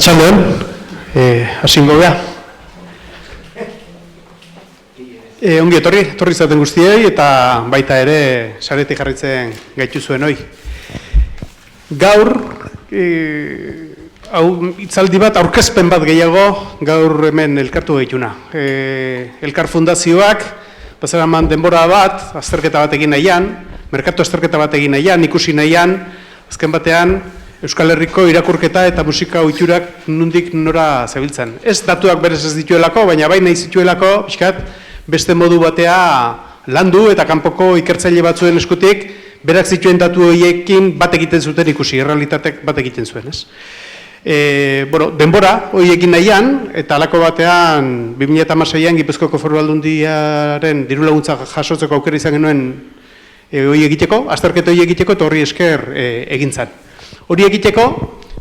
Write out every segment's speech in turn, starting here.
Arratsaldeon, hasingo gea. Ongi etorri zaten guztiei eta baita ere saretik jarritzen gaituzuen hoi. Gaur, hitzaldi bat, aurkezpen bat gehiago, gaur hemen elkartu gaituna. Elkar Fundazioak, pasaraman denbora bat, azterketa bat egin nahian, merkatu azterketa bat egin nahian, ikusi nahian, azken batean, Euskal Herriko irakurketa eta musika ohiturak nondik nora zebiltzen. Ez datuak berez ez dituelako, baina bai nahi zituelako, pixkat, beste modu batea landu eta kanpoko ikertzaile batzuen eskutik, berak zituen datu horiekin bat egiten zuten ikusi, errealitatek bat egiten zuen, ez? Denbora horiekin nahian, eta halako batean 2016an Gipuzkoako Foru Aldundiaren diru laguntza jasotzeko aukera izan genuen hori egiteko, azterketa hori egiteko eta horri esker egin zen. Hori egiteko,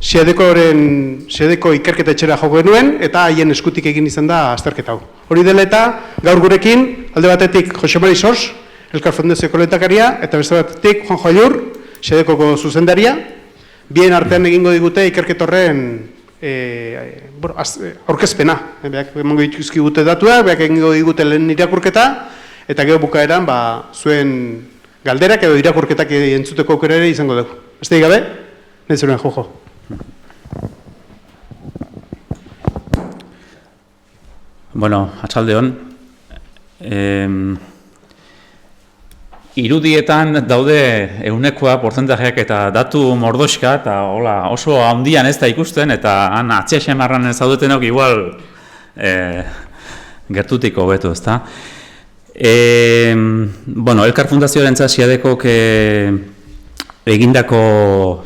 Xedeko ikerketa etxera jo genuen eta haien eskutik egin izan da azterketa hau. Hori dela eta gaur gurekin, alde batetik Jose Mari Sos, Elkar Fundazioko lehendakaria, eta beste batetik Juanjo Ayur, Xedekoko zuzendaria, bien artean egingo digute ikerketa horren aurkezpena. Beak emango dituzkigute datuak, beak egingo digute lehen irakurketa, eta gero bukaeran zuen galderak edo irakurketak entzuteko aukera ere izango dugu. Besterik gabe? Nezuren, Jojo. Bueno, atxaldeon. Irudietan daude eunekoa, portzentajeak eta datu mordoxka, eta oso handian ez da ikusten, eta han atxeaxemarran zaudetenok igual gertutiko betu, ezta? Elkar Fundazioaren Xedekok egindako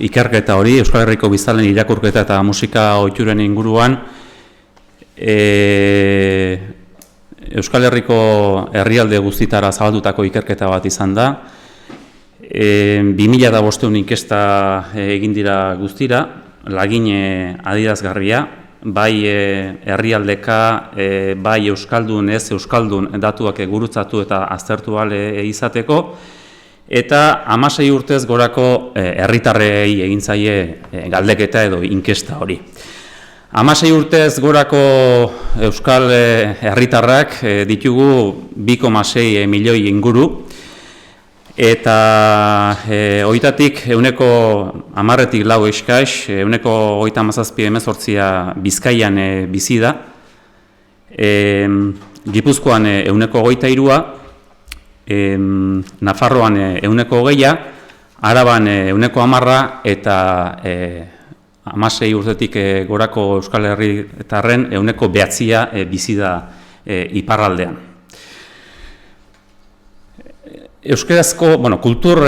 ikerketa hori, Euskal Herriko biztanleen irakurketa eta musika ohituren inguruan, Euskal Herriko herrialde guztitara zabaldutako ikerketa bat izan da. 2005 inkesta egin dira guztira, lagin adierazgarria, bai herrialdeka, bai euskaldun, ez euskaldun datuak gurutzatu eta aztertu ahal izateko, eta 16 urtez gorako herritarrei egin zaie galdeketa edo inkesta hori. 16 urtez gorako euskal herritarrak ditugu 2,6 milioi inguru, eta horietatik 10%-4 eskaz, 37% Bizkaian bizi da, Gipuzkoan 23%, Nafarroan 20%, Araban 10% eta 16 urtetik gorako Euskal Herritarren 9% bizi da iparraldean. Euskarazko, kultur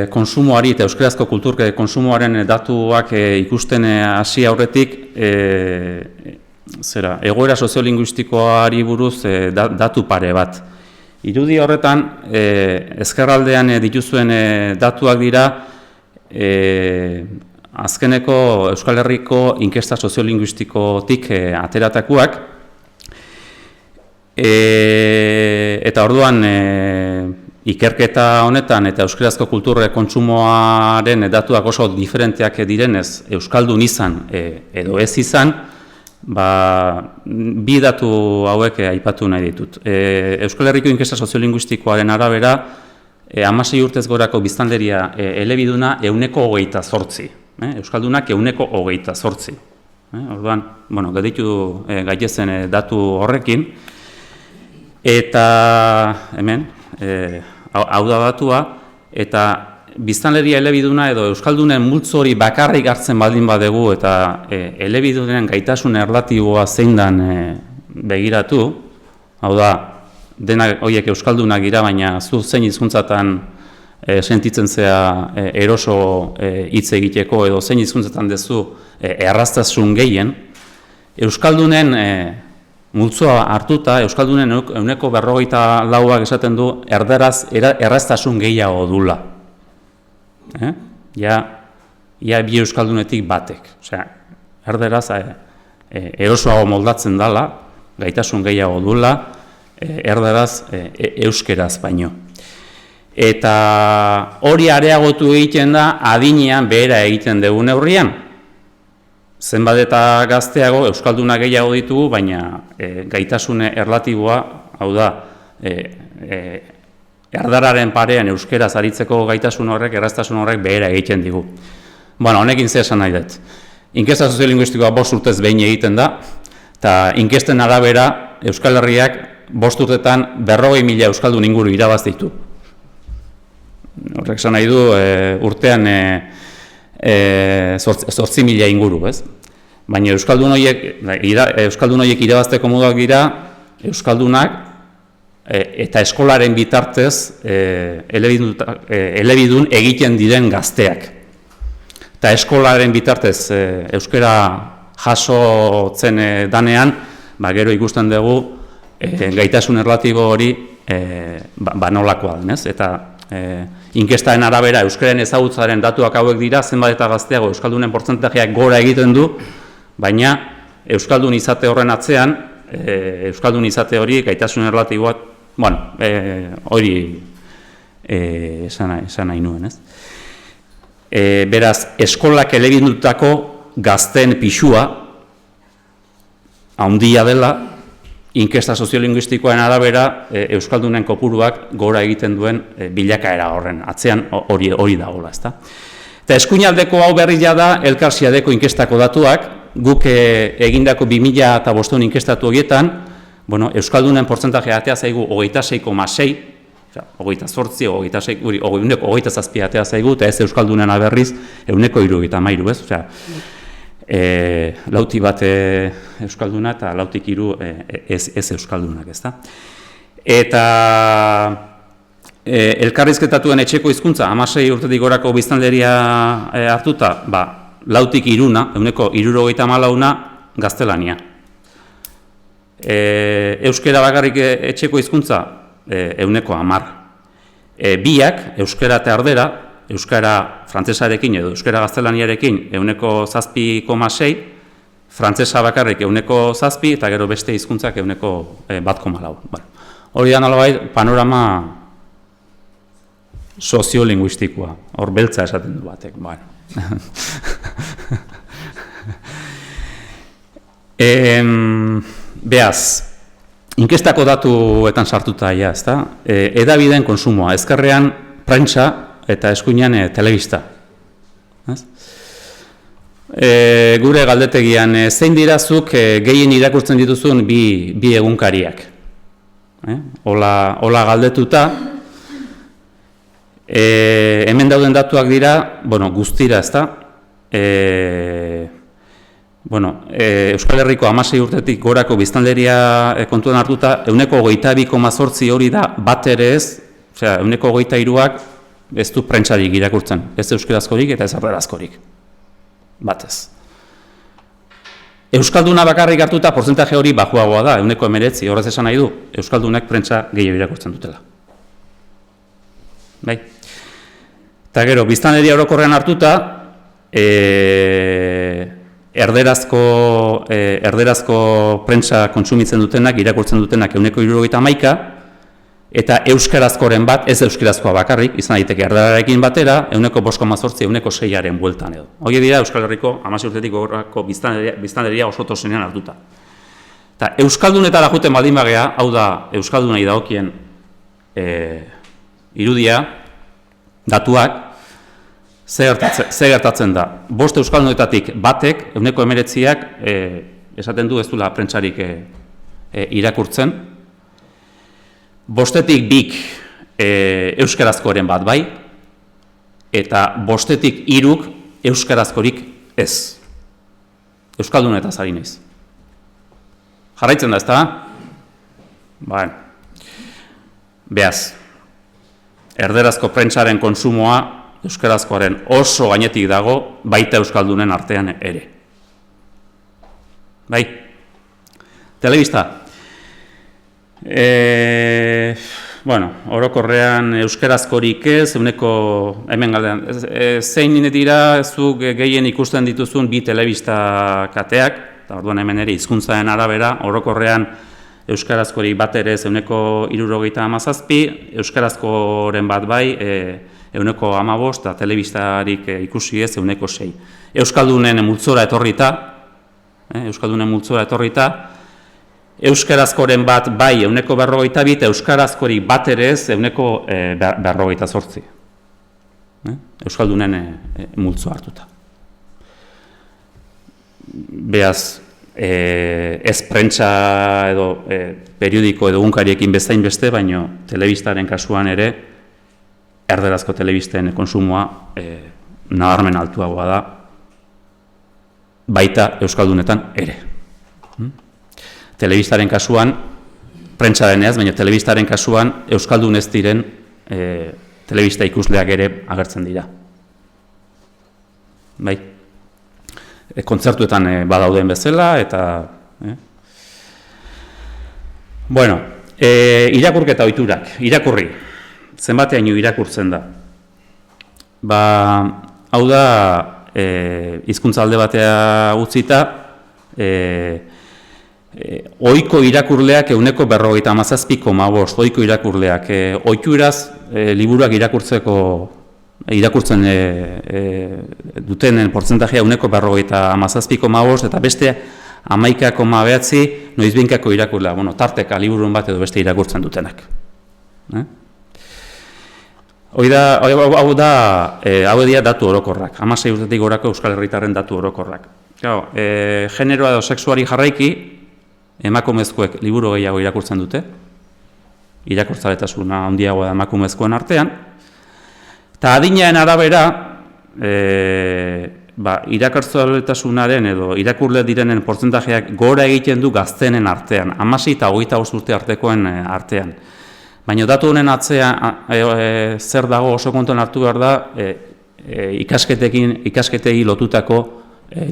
konsumoari eta euskarazko kultur konsumoaren datuak ikusten hasi aurretik, egoera soziolinguistikoari buruz datu pare bat. Irudi horretan, ezkerraldean dituzuen datuak dira, azkeneko Euskal Herriko inkesta soziolinguistikotik ateratakoak, eta orduan ikerketa honetan eta euskarazko kultur kontsumoaren datuak oso diferenteak direnez, euskaldun izan edo ez izan, bi datu hauek aipatu nahi ditut. Euskal Herriko inkesta soziolinguistikoaren arabera, 16 urtez gorako biztanleria elebiduna 28%. Euskaldunak 28%. Orduan, gaditu gaitezen datu horrekin, eta hemen, hau da datua, eta biztanleria elebiduna edo euskaldunen multzo hori bakarrik hartzen baldin badegu eta elebidunen gaitasun erlatiboa zein dan begiratu, hau da, denak horiek euskaldunak dira, baina zu zein hizkuntzatan sentitzen zea eroso hitz egiteko edo zein hizkuntzatan dezu erraztasun gehien, euskaldunen multzoa hartuta, euskaldunen 40%ak esaten du erdaraz erraztasun gehiago dula. Ia bi euskaldunetik batek. Erderaz erosoago moldatzen dela, gaitasun gehiago dula, erderaz euskeraz baino. Eta hori areagotu egiten da adinean behera egiten dugu neurrian. zenbat eta gazteago, euskalduna gehiago ditugu, baina gaitasune erlatiboa, hau da, erdararen parean euskeraz aritzeko gaitasun horrek, erraztasun horrek behera egiten digu. Bueno, honekin ze esan nahi dut. Inkesta soziolinguistikoa 5 urtez behin egiten da, eta inkesten arabera Euskal Herriak 5 urtetan 40.000 euskaldun inguru irabaz ditu. Horrek esan nahi du urtean 8.000 inguru, ez? Baina euskaldun horiek irabazteko moduak dira euskaldunak eta eskolaren bitartez elebidun egiten diren gazteak. Eta eskolaren bitartez euskara jasotzen danean, gero ikusten dugu gaitasun erlatibo hori nolakoa den, ez? Eta inkestaren arabera euskararen ezagutzaren datuak hauek dira, zenbat eta gazteago euskaldunen portzentajeak gora egiten du, baina euskaldun izate horren atzean, euskaldun izate hori gaitasun erlatiboak, hori esan nahi nuen, ez? Beraz, eskolak elebidutako gazten pixua handia dela, inkesta soziolinguistikoen arabera euskaldunen kopuruak gora egiten duen bilakaera horren, atzean hori dagoela, ezta? Eta eskuinaldeko hau berria da elkarsiadeko inkestako datuak, guk egindako 2005 inkestatu horietan, euskaldunen portzentaje atea zaigu 26,6, 28, 26, 27 atea zaigu, eta ez euskaldunen aberriz 73, ez? Osea, lauti bat euskalduna eta lautik 3 ez euskaldunak, ezta? Eta elkarrizketatuen etxeko hizkuntza 16 urtetik gorako biztanleria hartuta, lautik 3, 74 gaztelania. Euskara bakarrik etxeko hizkuntza 10. Biak, euskara eta erdera, euskara frantsesarekin edo euskara gaztelaniarekin 7,6, frantsesa bakarrik 7,7 eta gero beste hizkuntzak 1,4. Hori da nolabait panorama soziolinguistikoa, hor beltza esaten du batek. Beaz, inkestako datuetan sartuta, ezta? Hedabideen kontsumoa, ezkerrean prentsa eta eskuinean telebista. Gure galdetegian, zein dirazuk gehien irakurtzen dituzun bi egunkariak? Hola galdetuta, hemen dauden datuak dira, guztira, ezta? Euskal Herriko 16 urtetik gorako biztanleria kontuan hartuta, 22,8 hori da bat ere ez, osea, 23ak ez du prentsarik irakurtzen, ez euskarazkorik eta ez erdarazkorik. Batez. Euskalduna bakarrik hartuta portzentaje hori bajuagoa da, 19, horrez esan nahi du, euskaldunek prentsa gehiago irakurtzen dutela. Bai. Eta gero, biztanleria orokorrean hartuta, erderazko prentsa kontsumitzen dutenak, irakurtzen dutenak 71, eta euskarazkoren bat, ez euskarazkoa bakarrik, izan daiteke erdararekin batera, 5,8, 6aren bueltan edo. Hori dira Euskal Herriko 16 urtetik gorako biztanleria oso tosenean hartuta. Eta euskaldunetara juten baldin bagea, hau da euskaldunei dagokien irudia, datuak, ze gertatzen da? 5 euskaldunetatik batek, 19ak, esaten du ez duela prentsarik irakurtzen. 5etik 2 euskarazkoren bat bai, eta 5etik 3 euskarazkorik ez. Euskaldunetaz ari naiz. Jarraitzen da, ezta? Beaz, erderazko prentsaren kontsumoa euskarazkoaren oso gainetik dago, baita euskaldunen artean ere. Bai, telebista. Orokorrean euskarazkorik ez, hemen galdean, zein dira zuk gehien ikusten dituzun bi telebista kateak, eta orduan hemen ere hizkuntzaren arabera, orokorrean euskarazkorik bat ere ez 67%, euskarazkoren bat bai 15%, eta telebistarik ikusi ez 6%. Euskaldunen multzora etorrita, euskarazkoren bat bai 52%, euskarazkorik bat ere ez 58%. Euskaldunen multzo hartuta. Beaz, ez prentsa edo periodiko edo egunkariekin bezain beste, baino telebistaren kasuan ere, erderazko telebisten konsumoa nabarmen altuagoa da, baita euskaldunetan ere. Telebistaren kasuan, prentsa deneaz, baina telebistaren kasuan euskaldun ez diren telebista ikusleak ere agertzen dira. Bai. Kontzertuetan badauden bezala, eta... Bueno, irakurketa ohiturak, irakurri. Zenbateaino irakurtzen da. Ba, hau da, hizkuntza alde batea utzita, ohiko irakurleak 57,5%, ohiko irakurleak. Ohituraz, liburuak irakurtzen dutenen portzentajea 57,5%, eta beste 11,9% noizbehinkako irakurlea, tarteka liburun bat edo beste irakurtzen dutenak. Hau dira datu orokorrak, 16 urtetik gorako Euskal Herritarren datu orokorrak. Generoa edo sexuari jarraiki, emakumezkoek liburu gehiago irakurtzen dute, irakurtzaletasuna handiagoa da emakumezkoen artean, eta adinaen arabera, irakurtzaletasunaren edo irakurle direnen portzentajeak gora egiten du gaztenen artean, 16 eta 25 urte artekoen artean. Baina datu honen atzean zer dago oso kontuan hartu behar da, ikasketegi lotutako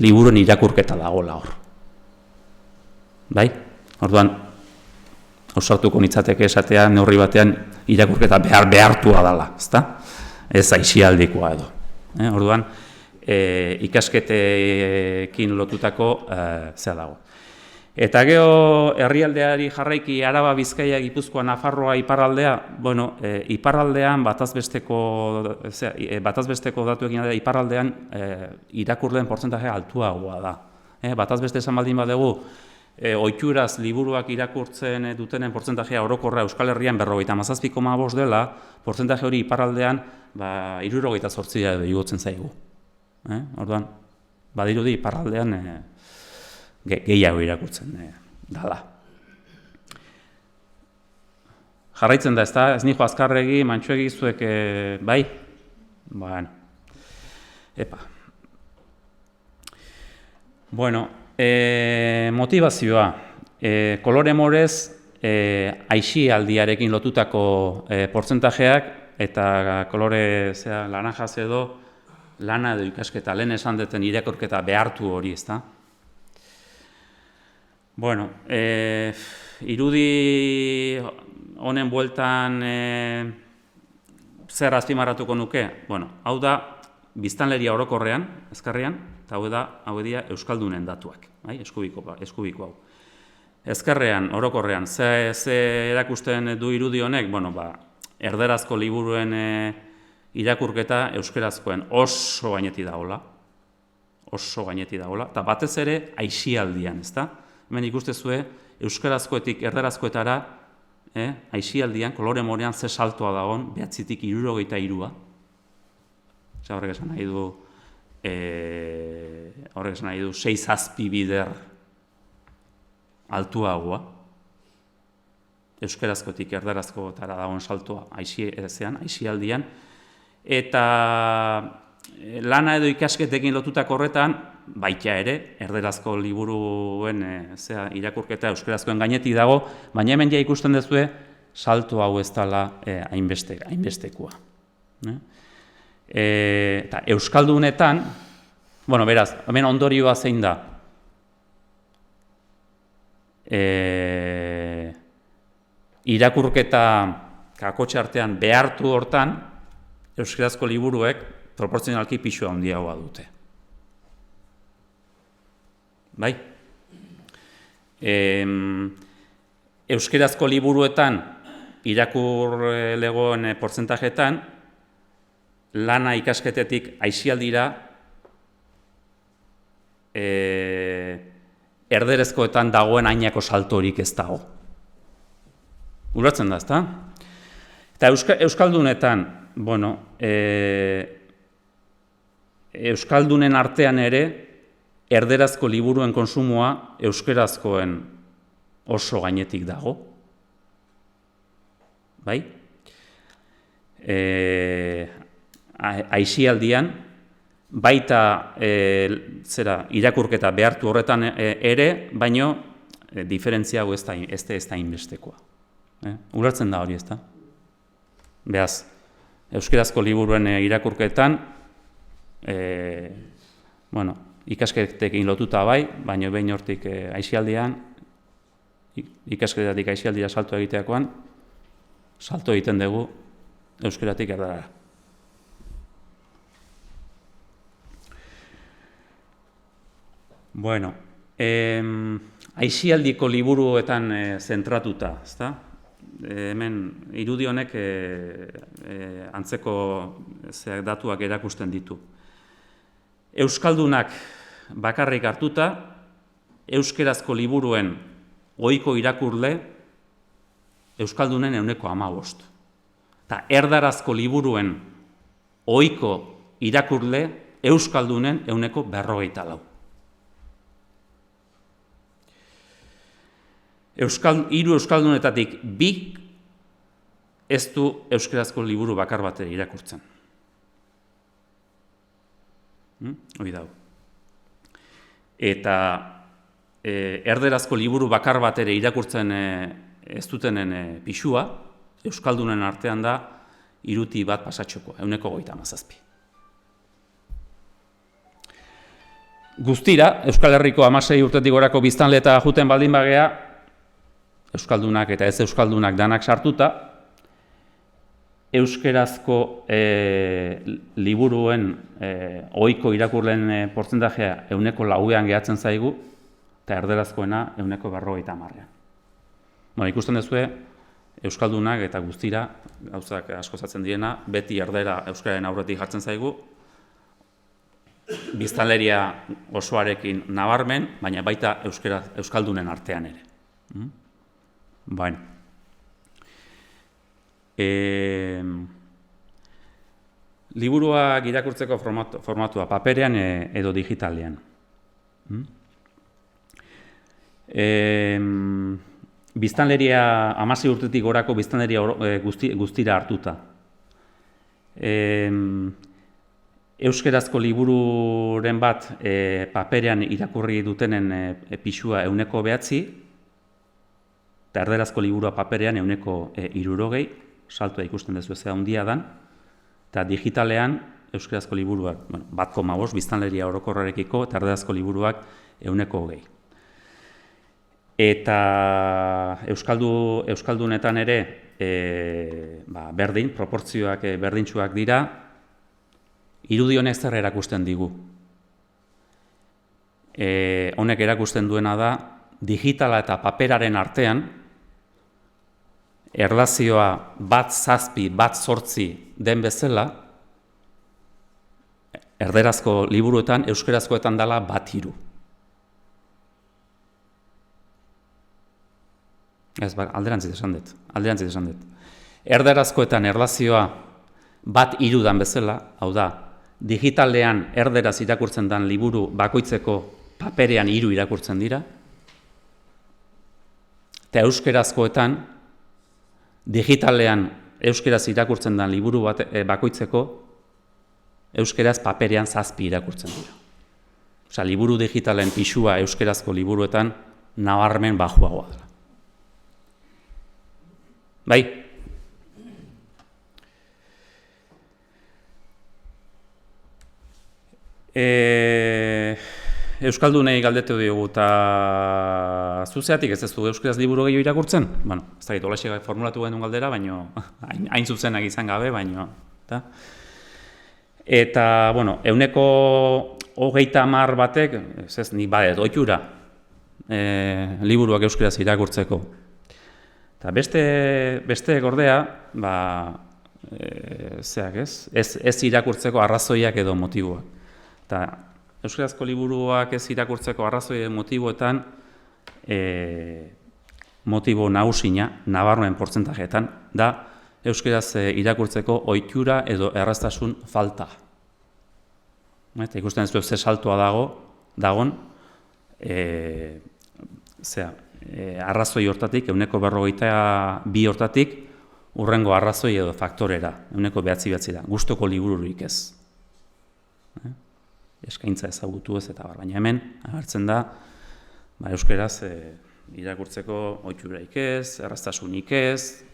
liburuen irakurketa dagoela hor. Bai? Orduan, ausartuko nitzateke esatea neurri batean irakurketa behartua dela, ezta? Ez aisialdikoa edo. Orduan, ikasketekin lotutako zea dago. Eta gero herrialdeari jarraiki Araba, Bizkaia, Gipuzkoa, Nafarroa, iparraldea, iparraldean batazbesteko datuekin da, iparraldean irakurleen portzentaje altuagoa da. Batazbeste esan baldin badugu, ohituraz liburuak irakurtzen dutenen portzentajea orokorra Euskal Herrian 57,5% dela, portzentaje hori iparraldean 78 edo igotzen zaigu. Orduan, badirudi iparraldean gehiago irakurtzen dala. Jarraitzen da, ez nijo azkarregi, mantxuegi zuek, bai? Bueno, epa. Bueno, motivazioa. Kolore morez, aisialdiarekin lotutako portzentajeak, eta kolore laranjaz edo, lana edo ikasketa, lehen esan duten irakurketa behartu hori, ezta? Bueno, irudi honen bueltan zer azpimarratuko nuke? Bueno, hau da biztanleria orokorrean, ezkerrean, eta hau dira euskaldunen datuak, eskubiko hau. Ezkerrean, orokorrean, ze erakusten du irudi honek? Bueno, erderazko liburuen irakurketa euskerazkoen oso gainetik dagoela, eta batez ere aisialdian, ezta? Hemen ikustezue, euskarazkoetik erderazkoetara, aisialdian, kolore morean ze saltoa dagoen, 9tik 63. Horrek esan nahi du 6 azpi bider altuagoa. Euskarazkoetik erderazkoetara dagoen saltoa aisialdian. Eta lana edo ikasketekin lotutako horretan, baita ere, erderazko liburuen irakurketa euskarazkoen gainetik dago, baina hemen ja ikusten duzue salto hau ez dela hainbestekoa. Eta euskaldunetan, bueno, beraz, hemen ondorioa zein da? Irakurketa kakotxe artean behartu hortan, euskarazko liburuek proportzionalki pixua handiagoa dute. Bai? Euskerazko liburuetan, irakurlegoen portzentajetan, lana ikasketetik aisialdira, erderezkoetan dagoen ainako saltorik ez dago. Ulertzen da, ezta? Eta Euskaldunetan, Euskaldunen artean ere, erderazko liburuen konsumoa euskerazkoen oso gainetik dago. Bai? Aisialdian, baita irakurketa behartu horretan ere, baino diferentziago ez da inbestekoa. Ulertzen da hori, ez da? Beraz, euskerazko liburuen irakurketan, ikasketekin lotuta bai, baina behin hortik aisialdian, ikasketatik aisialdira salto egiteakoan, salto egiten dugu euskeratik erdarara. Aisialdiko liburuetan zentratuta, ezta? Hemen irudi honek antzeko datuak erakusten ditu. Euskaldunak bakarrik hartuta, euskerazko liburuen ohiko irakurle euskaldunen 15%. Eta erdarazko liburuen ohiko irakurle euskaldunen 54%. Hiru euskaldunetatik 2 ez du euskerazko liburu bakar bat ere irakurtzen. Hori dago. Eta erderazko liburu bakar bat ere irakurtzen ez dutenen pisua, euskaldunen artean da 3 bat pasatxoko, 37. Guztira, Euskal Herriko 16 urtetik gorako biztanle eta juten baldin bagea, euskaldunak eta ez euskaldunak danak sartuta, euskerazko liburuen ohiko irakurleen portzentajea 4%an gehatzen zaigu, eta erderazkoena 50%. Ikusten duzue, euskaldunak eta guztira, gauzak asko zatzen direna, beti erdera euskararen aurretik jartzen zaigu, biztanleria osoarekin nabarmen, baina baita euskaldunen artean ere. Liburuak irakurtzeko formatua, paperean edo digitalean. Biztanleria 16 urtetik gorako biztanleria guztira hartuta. Euskerazko libururen bat paperean irakurri dutenen pisua 9%, eta erderazko liburua paperean 60%, saltua ikusten duzu ez handia dan, eta digitalean euskerazko liburuak 1,5 biztanleria orokorrarekiko, eta erderazko liburuak 20%. Eta euskaldunetan ere berdin, proportzioak berdintsuak dira, irudi honek zer erakusten digu. Honek erakusten duena da, digitala eta paperaren artean, erlazioa 1,7, 1,8 den bezala, erderazko liburuetan, euskerazkoetan dela 1,3. Ez, alderantzit esan dut. Erderazkoetan erlazioa 1,3 den bezala, hau da, digitalean erderaz irakurtzen den liburu bakoitzeko paperean 3 irakurtzen dira, eta euskerazkoetan, digitalean euskeraz irakurtzen den liburu bakoitzeko, euskeraz paperean 7 irakurtzen dira. Osa, liburu digitalen pisua euskerazko liburuetan nabarmen bajuagoa dela. Bai? Euskaldunei galdetu diogu eta zuzeatik ez du euskeraz liburu gehiago irakurtzen? Ez da, holaxe formulatu genuen galdera, baina hain zuzenak izan gabe, baina. Eta, 130 batek, ez nik badet, ohitura liburuak euskeraz irakurtzeko. Eta beste gordea, ez irakurtzeko arrazoiak edo motiboak. Eta euskarazko liburuak ez irakurtzeko arrazoi edo motiboetan, motibo nagusina, nabarmen portzentajeetan, da euskaraz irakurtzeko ohitura edo erraztasun falta. Eta ikusten ez du ze saltoa dagon, arrazoi hortatik, 42 hortatik, hurrengo arrazoi edo faktorera, 9 da, gustoko libururik ez. Eskaintza ezagutu ez eta baina hemen, agertzen da, euskaraz irakurtzeko ohiturarik ez, erraztasunik ez.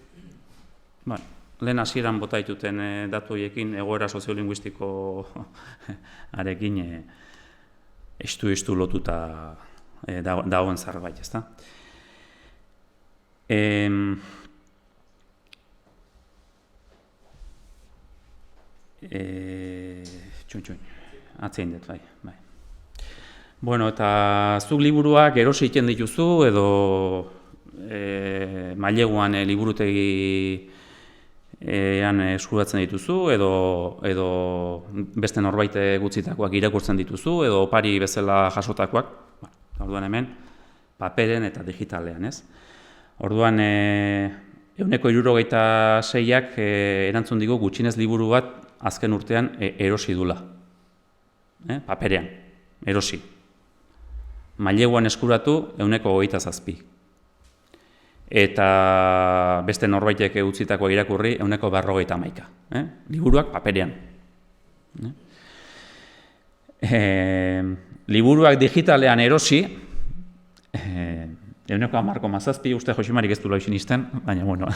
Lehen hasieran bota dituten datu horiekin egoera soziolinguistiko arekin estu lotuta dagoen zerbait, ezta? Atzein dut, bai. Bueno, eta zuk liburuak erosi egiten dituzu edo maileguan liburutegian eskuratzen dituzu edo beste norbait gutzitakoak irakurtzen dituzu edo opari bezala jasotakoak. Orduan hemen, paperen eta digitalean, ez? Orduan, 76ak erantzun digu gutxienez liburu bat azken urtean erosi dula. Paperean, erosi. Maileguan eskuratu 27. Eta beste norbaitek utzitakoa irakurri 51. Liburuak paperean. Liburuak digitalean erosi, 10,7, uste Josimarik ez du loixin izten, baina, bueno,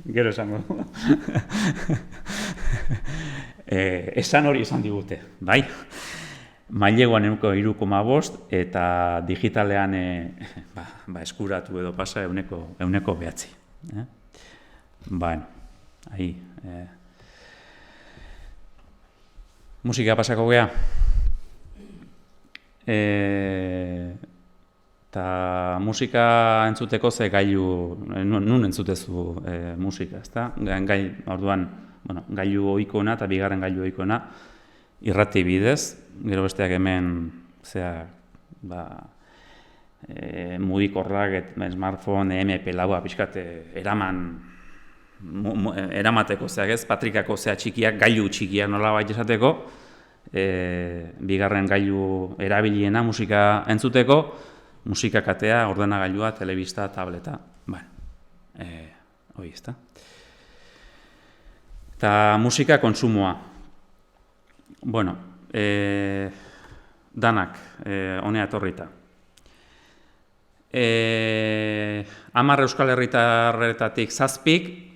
gero esango. Esan hori esan digute, bai? Maileguan 3,5 eta digitalean eskuratu edo pasa 9,9. Bueno, ahi. Musika pasako gea. Eta musika entzuteko ze gailu, nun entzutezu musika, ezta? Orduan, gailu ohikoena eta bigarren gailu ohikoena irrati bidez, gero besteak hemen mugikorrak, smartphone, MP4, pixkat eramateko, patrikako txikiak, gailu txikiak nolabait esateko, bigarren gailu erabiliena musika entzuteko, musika katea, ordenagailua, telebista, tableta, hori ezta. Eta musika kontsumoa. Bueno, danak, honea etorrita. 10 Euskal Herritarretatik 7,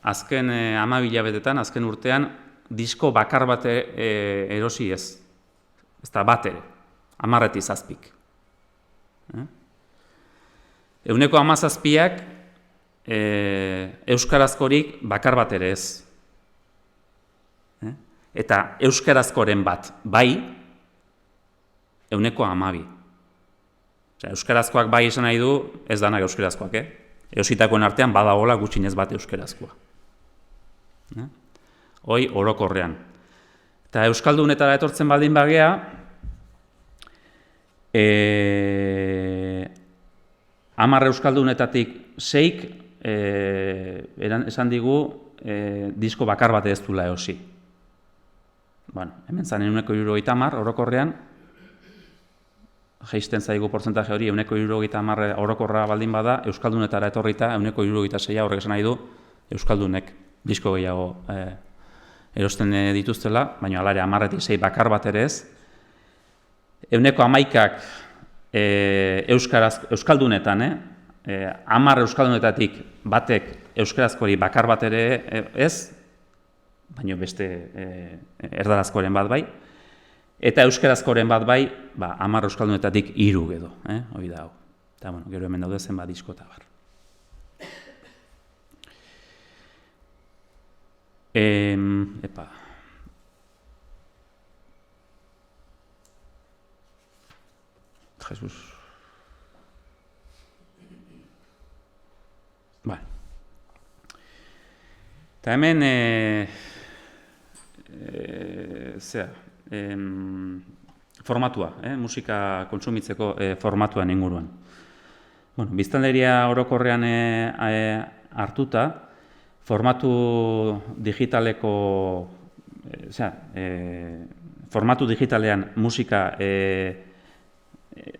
azken 12 hilabetetan, azken urtean, disko bakar bat erosi ez. Ez da bat ere, 10etik 7. 17ak euskarazkorik bakar bat ere ez. Eta euskarazkoren bat, bai, 12. Euskarazkoak bai esan nahi du, ez danak euskarazkoak, Eositakoen artean badagoela gutxinez bat euskarazkoa. Hoi orokorrean. Eta euskaldunetara etortzen baldin bagea, 10 euskaldunetatik 6 esan digu disko bakar bat ez duela eosi. Hemen zanen 170 orokorrean, jaisten zaigu portzentaje hori 170 orokorra baldin bada, euskaldunetara etorrita 176 horrek esan nahi du euskaldunek disko gehiago erosten dituztela, baina alare 10etik 6 bakar bat ere ez. 11ak euskaldunetan, 10 euskaldunetatik batek euskarazkori bakar bat ere ez, baina beste erdarazkoren bat bai, eta euskarazkoren bat bai, 10 euskaldunetatik 3 edo, hori da hau. Eta, gero hemen daude zenbat disko eta bar. Jesus. Eta hemen, formatua, musika kontsumitzeko formatuan inguruan. Bueno, biztanleria orokorrean hartuta, formatu digitaleko, formatu digitalean musika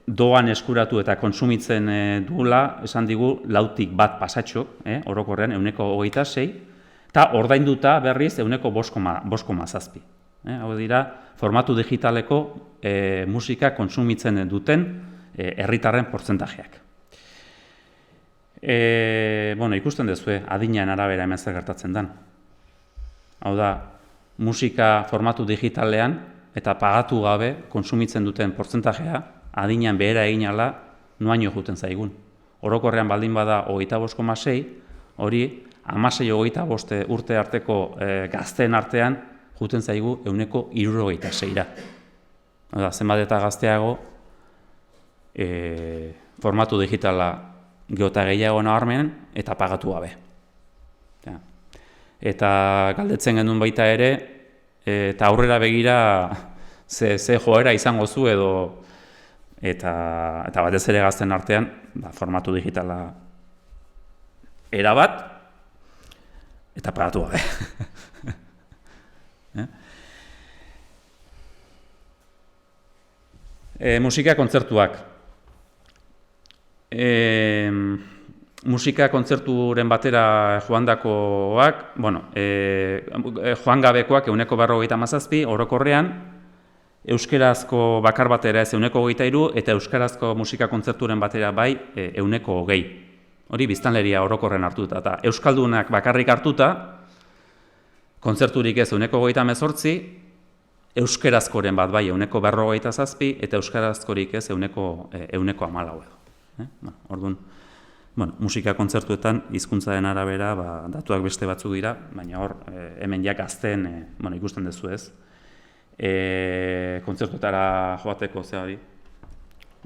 doan eskuratu eta kontsumitzen duela, esan digu, 4tik 1 pasatxo, orokorrean 26%, eta ordainduta berriz 5,7. Hau dira, formatu digitaleko musika kontsumitzen duten herritarren portzentajeak. Ikusten duzue, adinaren arabera hemen zer gertatzen den. Hau da, musika formatu digitalean eta pagatu gabe kontsumitzen duten portzentajea adinean behera egin ala noaino juten zaigun. Orokorrean baldin bada 25,6, hori 16-25 urte arteko gazteen artean juten zaigu 76%. Hau da, zenbat eta gazteago formatu digitala geota gehiago nabarmen eta pagatu gabe. Eta galdetzen genuen baita ere, eta aurrera begira ze joera izango zu edo eta batez ere gazten artean formatu digitala erabat eta pagatu gabe. Musika kontzertuak. Musika kontzerturen batera joandakoak, joan gabekoak 47%, orokorrean, euskerazko bakar batera ez 23%, eta euskarazko musika kontzerturen batera bai 20%. Hori biztanleria orokorren hartuta, eta euskaldunak bakarrik hartuta, kontzerturik ez 28%, euskerazkoren bat bai 47%, eta euskarazkorik ez 14%. Orduan, musika kontzertuetan hizkuntzaren arabera datuak beste batzuk dira, baina hor hemen ja gazten ikusten duzu ez. Kontzertuetara joateko hori,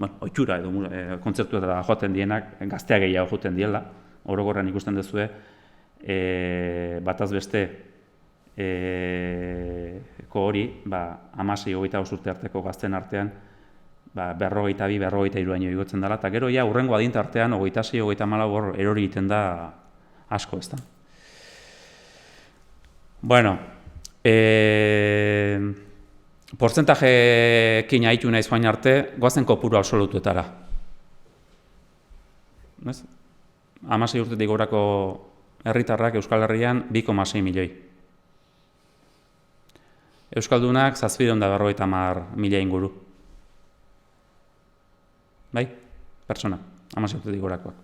ohitura edo kontzertuetara joaten dienak gaztea gehiago joaten diela, orokorrean ikusten duzue, bataz beste hori, 16-25 urte arteko gazten artean, 42-43 igotzen dela, eta gero ja hurrengo adint artean 26-34 hor erori egiten da asko, ez da. Bueno, portzentajeekin haitu nahiz joan arte, goazen kopuru absolutuetara. 16 urtetik gorako herritarrak Euskal Herrian 2,6 milioi. Euskaldunak 750.000 inguru. Bai, pertsona, 16 urtetik gorakoak.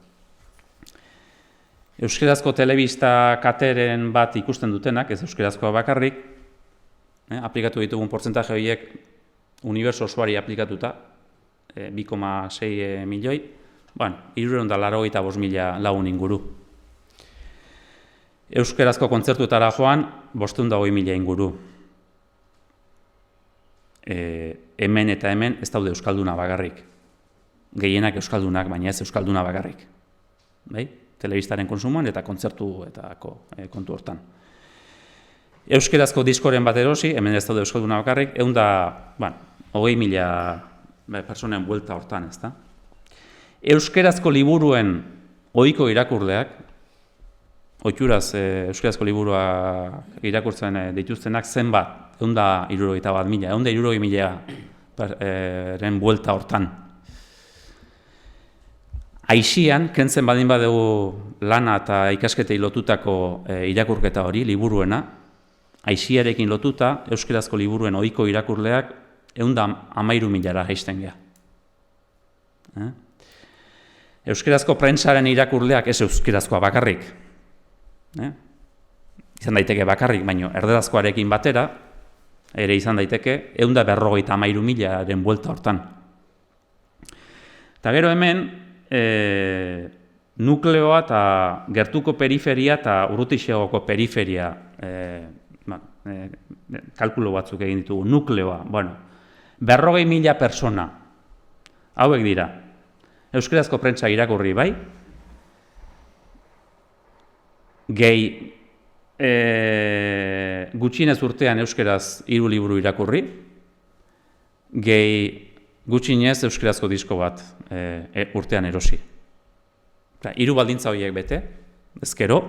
Euskerazko telebista kateren bat ikusten dutenak, ez euskerazkoa bakarrik, aplikatu ditugun portzentaje horiek uniberso osoari aplikatuta, 2,6 milioi, 385.000 lagun inguru. Euskerazko kontzertuetara joan, 520.000 inguru. Hemen eta hemen ez daude euskalduna bakarrik. Gehienak euskaldunak, baina ez euskalduna bakarrik. Telebistaren konsumoan eta kontzertuetako kontu hortan. Euskerazko diskoren bat erosi, hemen ez daude euskalduna bakarrik, 20.000 personen buelta hortan, ez da? Euskerazko liburuen ohiko irakurleak, ohituraz euskerazko liburua irakurtzen dituztenak zenbat, 161.000, 160.000 buelta hortan. Aixian, kentzen badin badugu lana eta ikasketei lotutako irakurketa hori, liburuena, aixiarekin lotuta, euskerazko liburuen ohiko irakurleak 113.000 jaisten gea. Euskerazko prentsaren irakurleak ez euskerazkoa bakarrik. Izan daiteke bakarrik, baino erderazkoarekin batera, ere izan daiteke 153.000 buelta hortan. Eta gero hemen, nukleoa eta gertuko periferia eta urrutixeagoko periferia kalkulo batzuk egin ditugu. Nukleoa, 40.000 persona, hauek dira, euskerazko prentsa irakurri bai, gehi gutxienez urtean euskeraz 3 liburu irakurri, gehi gutxienez euskerazko disko bat urtean erosi. 3 baldintza horiek bete, ezkero,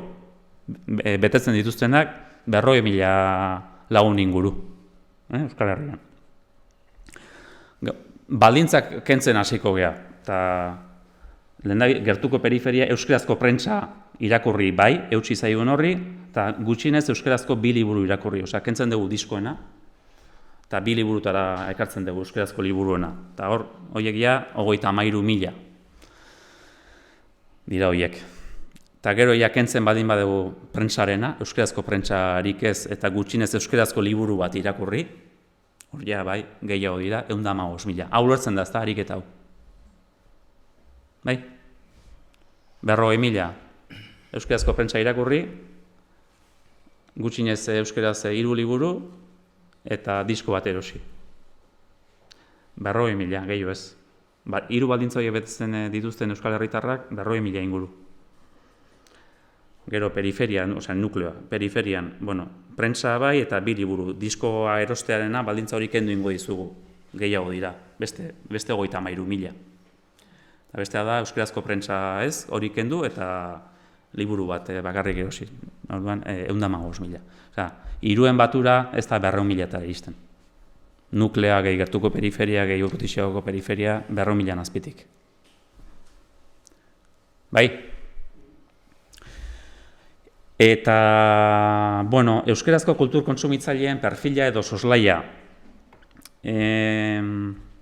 betetzen dituztenak 100.000 lagun inguru, Euskal Herrian. Baldintzak kentzen hasiko gea, eta gertuko periferia euskerazko prentsa irakurri bai, eutsi zaigun horri, eta gutxienez euskerazko 2 liburu irakurri, osea, kentzen dugu diskoena, eta 2 liburutara ekartzen dugu euskerazko liburuena. Eta hor, horiek ja, 33.000 dira horiek. Eta gero ja kentzen badin badugu prentsarena, euskerazko prentsarik ez, eta gutxienez euskerazko liburu bat irakurri, hor ja, bai, gehiago dira, 115.000. Hau lortzen da, ez da, ariketa hau. Bai? 40.000 euskerazko prentsa irakurri, gutxienez euskeraz 3 liburu, eta disko bat erosi. 40.000, gehiago ez. 3 baldintza horiek betetzen dituzten Euskal Herritarrak, 40.000 inguru. Gero periferian, osea, nukleoa, periferian, prentsa bai eta 2 liburu. Diskoa erostearena baldintza hori kendu ingo dizugu, gehiago dira, beste 33.000. Eta bestea da, euskerazko prentsa ez, hori kendu eta liburu bat bakarrik erosi. Orduan, 115.000. Osea, 3 batura ez da 200.000 iristen. Nuklea gehi gertuko periferia, gehi urrutixeagoko periferia, 200.000 azpitik. Bai? Eta, euskerazko kultur kontsumitzaileen perfila edo soslaia.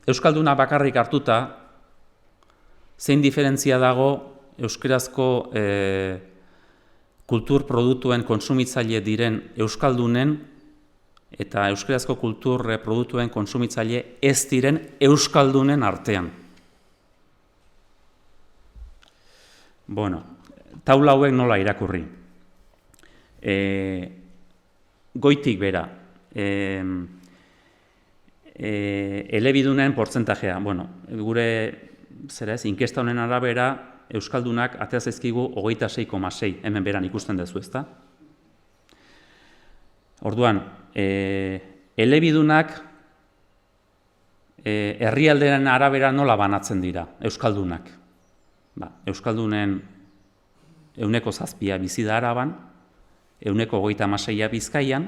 Euskalduna bakarrik hartuta, zein diferentzia dago euskerazko kultur produktuen kontsumitzaile diren euskaldunen eta euskerazko kultur produktuen kontsumitzaile ez diren euskaldunen artean. Taula hauek nola irakurri? Goitik bera, elebidunen portzentajea, gure inkesta honen arabera, euskaldunak atea zaizkigu 26,6, hemen beran ikusten duzu, ezta? Orduan, elebidunak herrialdeen arabera nola banatzen dira, euskaldunak? Euskaldunen 7% bizi da Araban, 26% Bizkaian,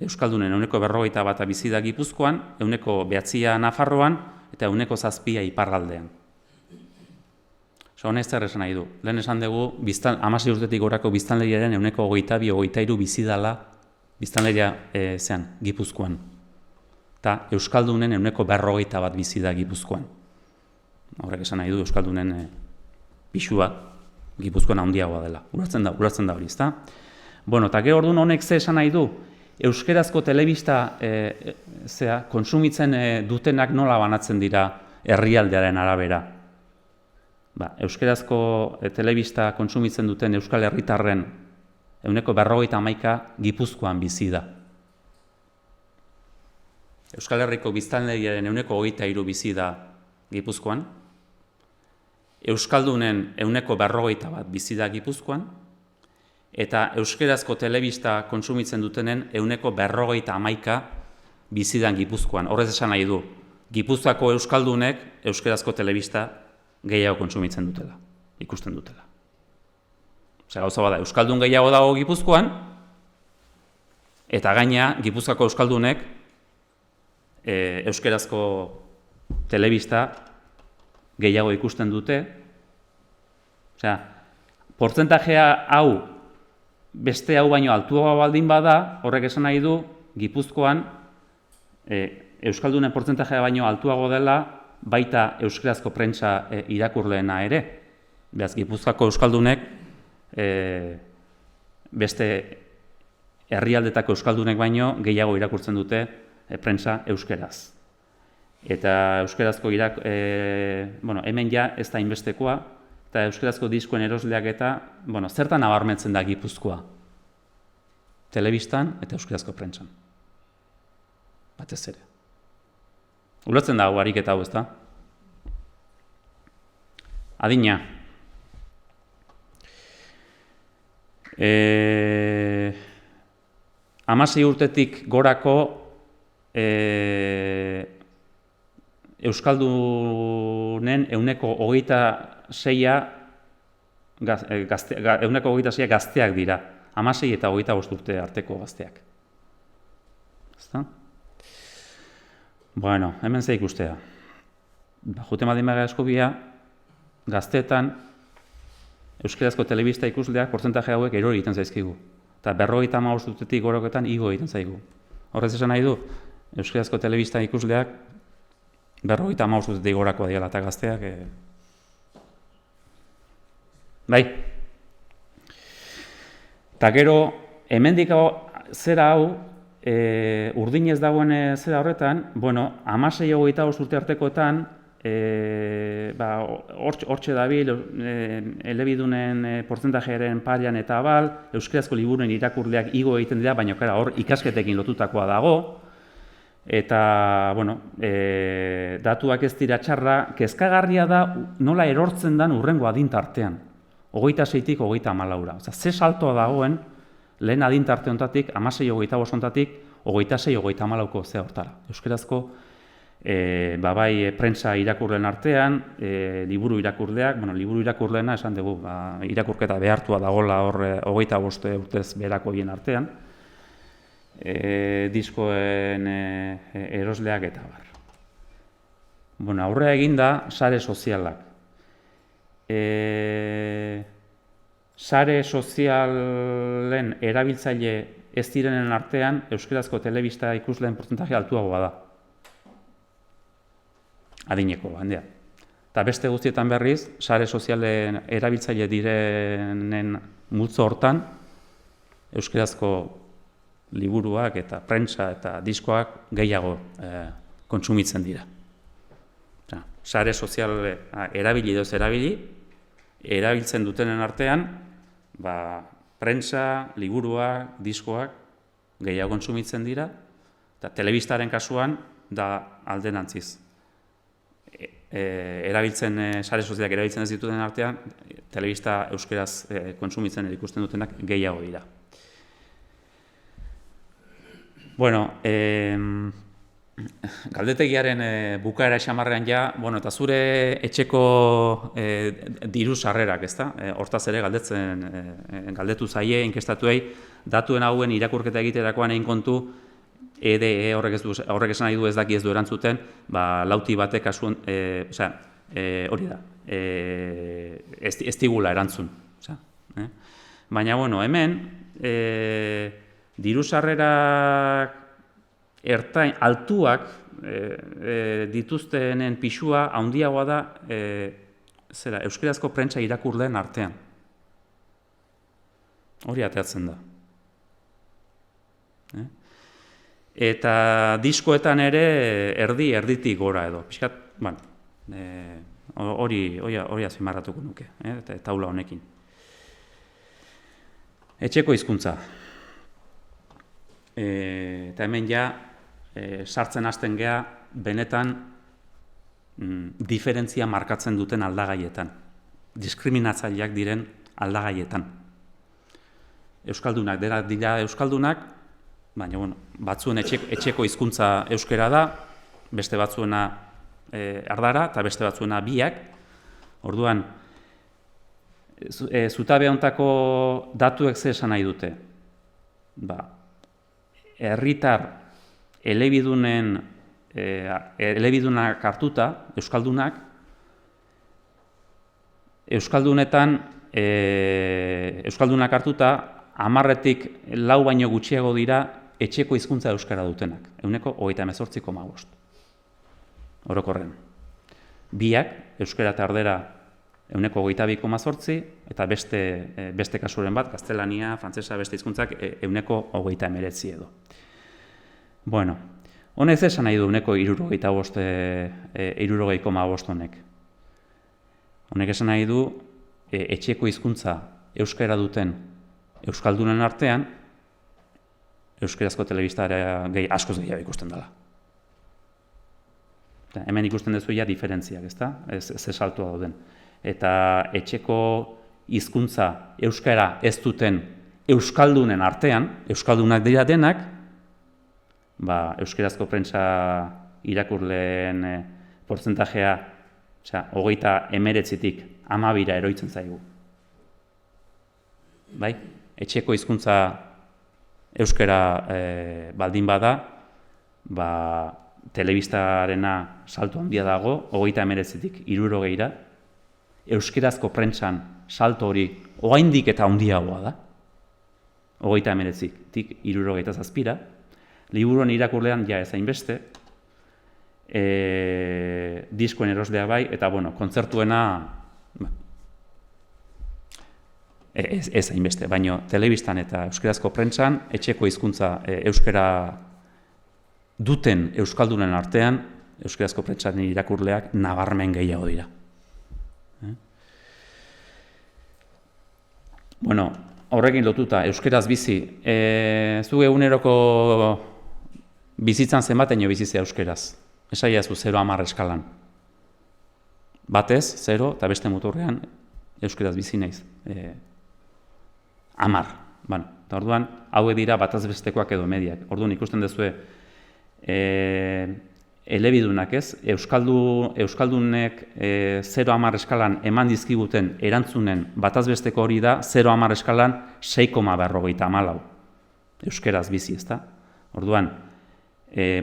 euskaldunen 41% bizi da Gipuzkoan, 9% Nafarroan, eta 7% iparraldean. Honez zer esan nahi du. Lehen esan dugu, 16 urtetik gorako biztanleriaren 22-23 bizi dala biztanleria Gipuzkoan. Eta euskaldunen 40% bizi da Gipuzkoan. Horrek esan nahi du, euskaldunen pixua Gipuzkoan handiagoa dela. Ulertzen da hori, ezta? Eta gero orduan honek ze esan nahi du, euskerazko telebista kontsumitzen dutenak nola banatzen dira herrialdearen arabera. Euskerazko telebista kontsumitzen duten Euskal Herritarren 51% Gipuzkoan bizi da. Euskal Herriko biztanleriaren 23% bizi da Gipuzkoan, euskaldunen 41% bizi da Gipuzkoan, eta euskerazko telebista kontsumitzen dutenen 51% bizi da Gipuzkoan. Horrez esan nahi du, Gipuzkoako euskaldunek euskerazko telebista gehiago kontsumitzen dutela, ikusten dutela. Gauza bada, euskaldun gehiago dago Gipuzkoan, eta gaina Gipuzkoako euskaldunek euskerazko telebista gehiago ikusten dute. Portzentajea hau, beste hau baino altuagoa baldin bada, horrek esan nahi du, Gipuzkoan euskaldunen portzentajea baino altuago dela, baita euskerazko prentsa irakurleena ere. Beraz, Gipuzkoako euskaldunek beste herrialdetako euskaldunek baino gehiago irakurtzen dute prentsa euskeraz. Eta euskerazko hemen ja ez da inbestekoa, eta euskerazko diskoen erosleak eta, zertan nabarmentzen da Gipuzkoa? Telebistan eta euskerazko prentsan. Batez ere. Ulertzen da hau ariketa hau, ezta? Adina. 16 urtetik gorako Euskaldunen ehuneko 26 gazteak dira. 16 eta 25 urte arteko gazteak. Ezta? Bueno, hemen ze ikustea. Jute madimara eskubia, gazteetan euskarazko telebista ikusleak portzentaje hauek erori egiten zaizkigu. Eta 55 urtetik goroketan igo egiten zaigu. Horrez esan nahi du, euskarazko telebista ikusleak 55 urtetik gorakoa diala eta gazteak. Bai. Eta gero, hemendik zera hau, urdinez dagoen zera horretan, bueno, 16-25 urte artekoetan, hortxe dabil, elebidunen portzentajearen parian eta abal, euskarazko liburuen irakurleak igo egiten dira, baina hor ikasketekin lotutakoa dago, eta, bueno, datuak ez dira txarra, kezkagarria da nola erortzen den urrengo adintartean, 26-tik 34-ra. Oza, ze saltoa dagoen, lehen adintarte hontatik, 16-25 hontatik, 26-34ko ze hortara. Euskarazko, bai prentsa irakurleen artean, liburu irakurleak, bueno, liburu irakurleena esan dugu, irakurketa behartua dagoela hor 25 urtez berakoien artean, diskoen erosleak eta bar. Bueno, aurrea eginda sare sozialak. Sare sozialen erabiltzaile ez direnen artean euskarazko telebista ikusleen portzentaje altuagoa da. Adineko, handea. Eta beste guztietan berriz, sare sozialen erabiltzaile direnen multzo hortan, euskarazko liburuak eta prentsa eta diskoak gehiago kontsumitzen dira. Sare sozial erabili edo ez erabili, erabiltzen dutenen artean, prentsa, liburuak, diskoak gehiago kontsumitzen dira, eta telebistaren kasuan da alderantziz. Sare sozialak erabiltzen ez dituten artean, telebista euskaraz kontsumitzen ikusten dutenak gehiago dira. Bueno, galdetegiaren bukaera xamarrean ja, bueno, eta zure etxeko diru sarrerak, ezta? Hortaz ere galdetu zaie, inkestatuei, datuen hauen irakurketa egiterakoan egin kontu, EDE horrek esan nahi du ez daki ez du erantzuten, lauti batek kasuan, hori da, ez digula erantzun. Baina, bueno, hemen, diru sarrerak ertain, altuak dituztenen pisua handiagoa da euskarazko prentsa irakurleen artean. Hori ateatzen da. Eta diskoetan ere erditik gora edo. Piskat, bueno, hori azpimarratuko nuke, taula honekin. Etxeko hizkuntza. Eta hemen ja, sartzen hasten gea, benetan diferentzia markatzen duten aldagaietan. Diskriminatzaileak diren aldagaietan. Euskaldunak dira euskaldunak, baina, bueno, batzuen etxeko hizkuntza euskera da, beste batzuena ardara, eta beste batzuena biak. Orduan, zutabe hontako datuek ze esan nahi dute. Herritar elebidunak hartuta, euskaldunak, euskaldunak hartuta, 10-tik 4 baino gutxiago dira etxeko hizkuntza euskara dutenak, 38,5%. Orokorren. Biak, euskara eta erdera 22,8%, eta beste kasuren bat, gaztelania, frantsesa, beste hizkuntzak 29% edo. Bueno, honek esan nahi du 60,5% honek. Honek esan nahi du etxeko hizkuntza euskara duten euskaldunen artean, euskarazko telebistara askoz gehiago ikusten dela. Hemen ikusten duzu ja diferentziak, ezta? Ez saltua dauden. Eta etxeko hizkuntza euskara ez duten euskaldunen artean, euskaldunak dira denak, euskerazko prentsa irakurleen portzentajea, 39-tik 12 eroitzen zaigu. Bai? Etxeko hizkuntza euskera baldin bada, telebistarena salto handia dago, 39-tik 60ra, euskerazko prentsan salto hori oraindik eta handiagoa da, 39-tik 67ra, liburuen irakurlean ja ez hainbeste, diskoen eroslea bai, eta kontzertuena ez hainbeste, baina telebistan eta euskerazko prentsan, etxeko hizkuntza euskera duten euskaldunen artean, euskerazko prentsan irakurleak nabarmen gehiago dira. Horrekin lotuta, euskeraz bizi, zu eguneroko bizitzan zenbateino bizizea euskeraz? Esaiazu 0-10 eskalan. Batez, 0, eta beste muturrean, euskeraz bizi naiz. 10. Eta orduan, hauek dira bataz bestekoak edo mediak. Orduan, ikusten duzue, elebidunak ez, euskaldunek 0-10 eskalan eman dizkiguten erantzunen bataz besteko hori da 0-10 eskalan 6,54. Euskeraz bizi, ezta? Orduan,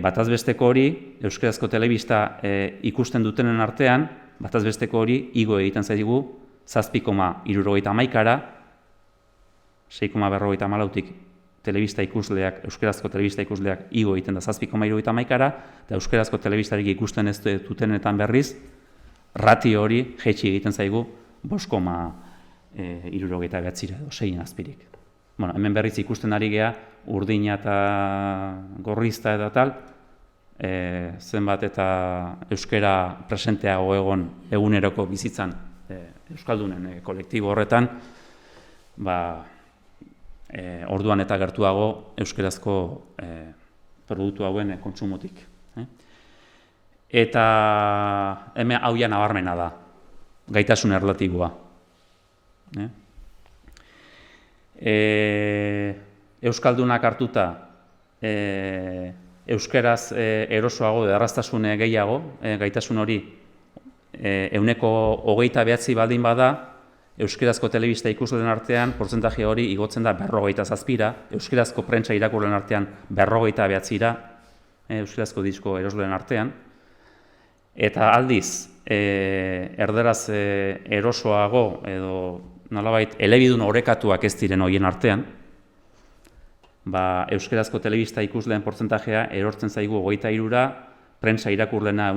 bataz besteko hori, euskerazko telebista ikusten dutenen artean, bataz besteko hori igo egiten zaigu 7,71ra, 6,54tik telebista ikusleak, euskerazko telebista ikusleak igo egiten da 7,71ra, eta euskerazko telebistarik ikusten ez dutenetan berriz, ratio hori jaitsi egiten zaigu 5,69ra edo 6 azpirik. Hemen berriz ikusten ari gea, urdina eta gorrizta eta tal, zenbat eta euskera presenteago egon eguneroko bizitzan euskaldunen kolektibo horretan, orduan eta gertuago euskerazko produktu hauen kontsumotik. Eta hemen hau ja nabarmena da, gaitasun erlatiboa. Euskaldunak hartuta euskeraz erosoago edo erraztasun gehiago, gaitasun hori 29 baldin bada, euskerazko telebista ikusleen artean portzentaje hori igotzen da 57ra, euskerazko prentsa irakurleen artean 59ra, euskerazko disko erosleen artean, eta aldiz, erderaz erosoago edo nolabait elebidun orekatuak ez diren horien artean, euskerazko telebista ikusleen portzentajea erortzen zaigu 23ra, prentsa irakurlena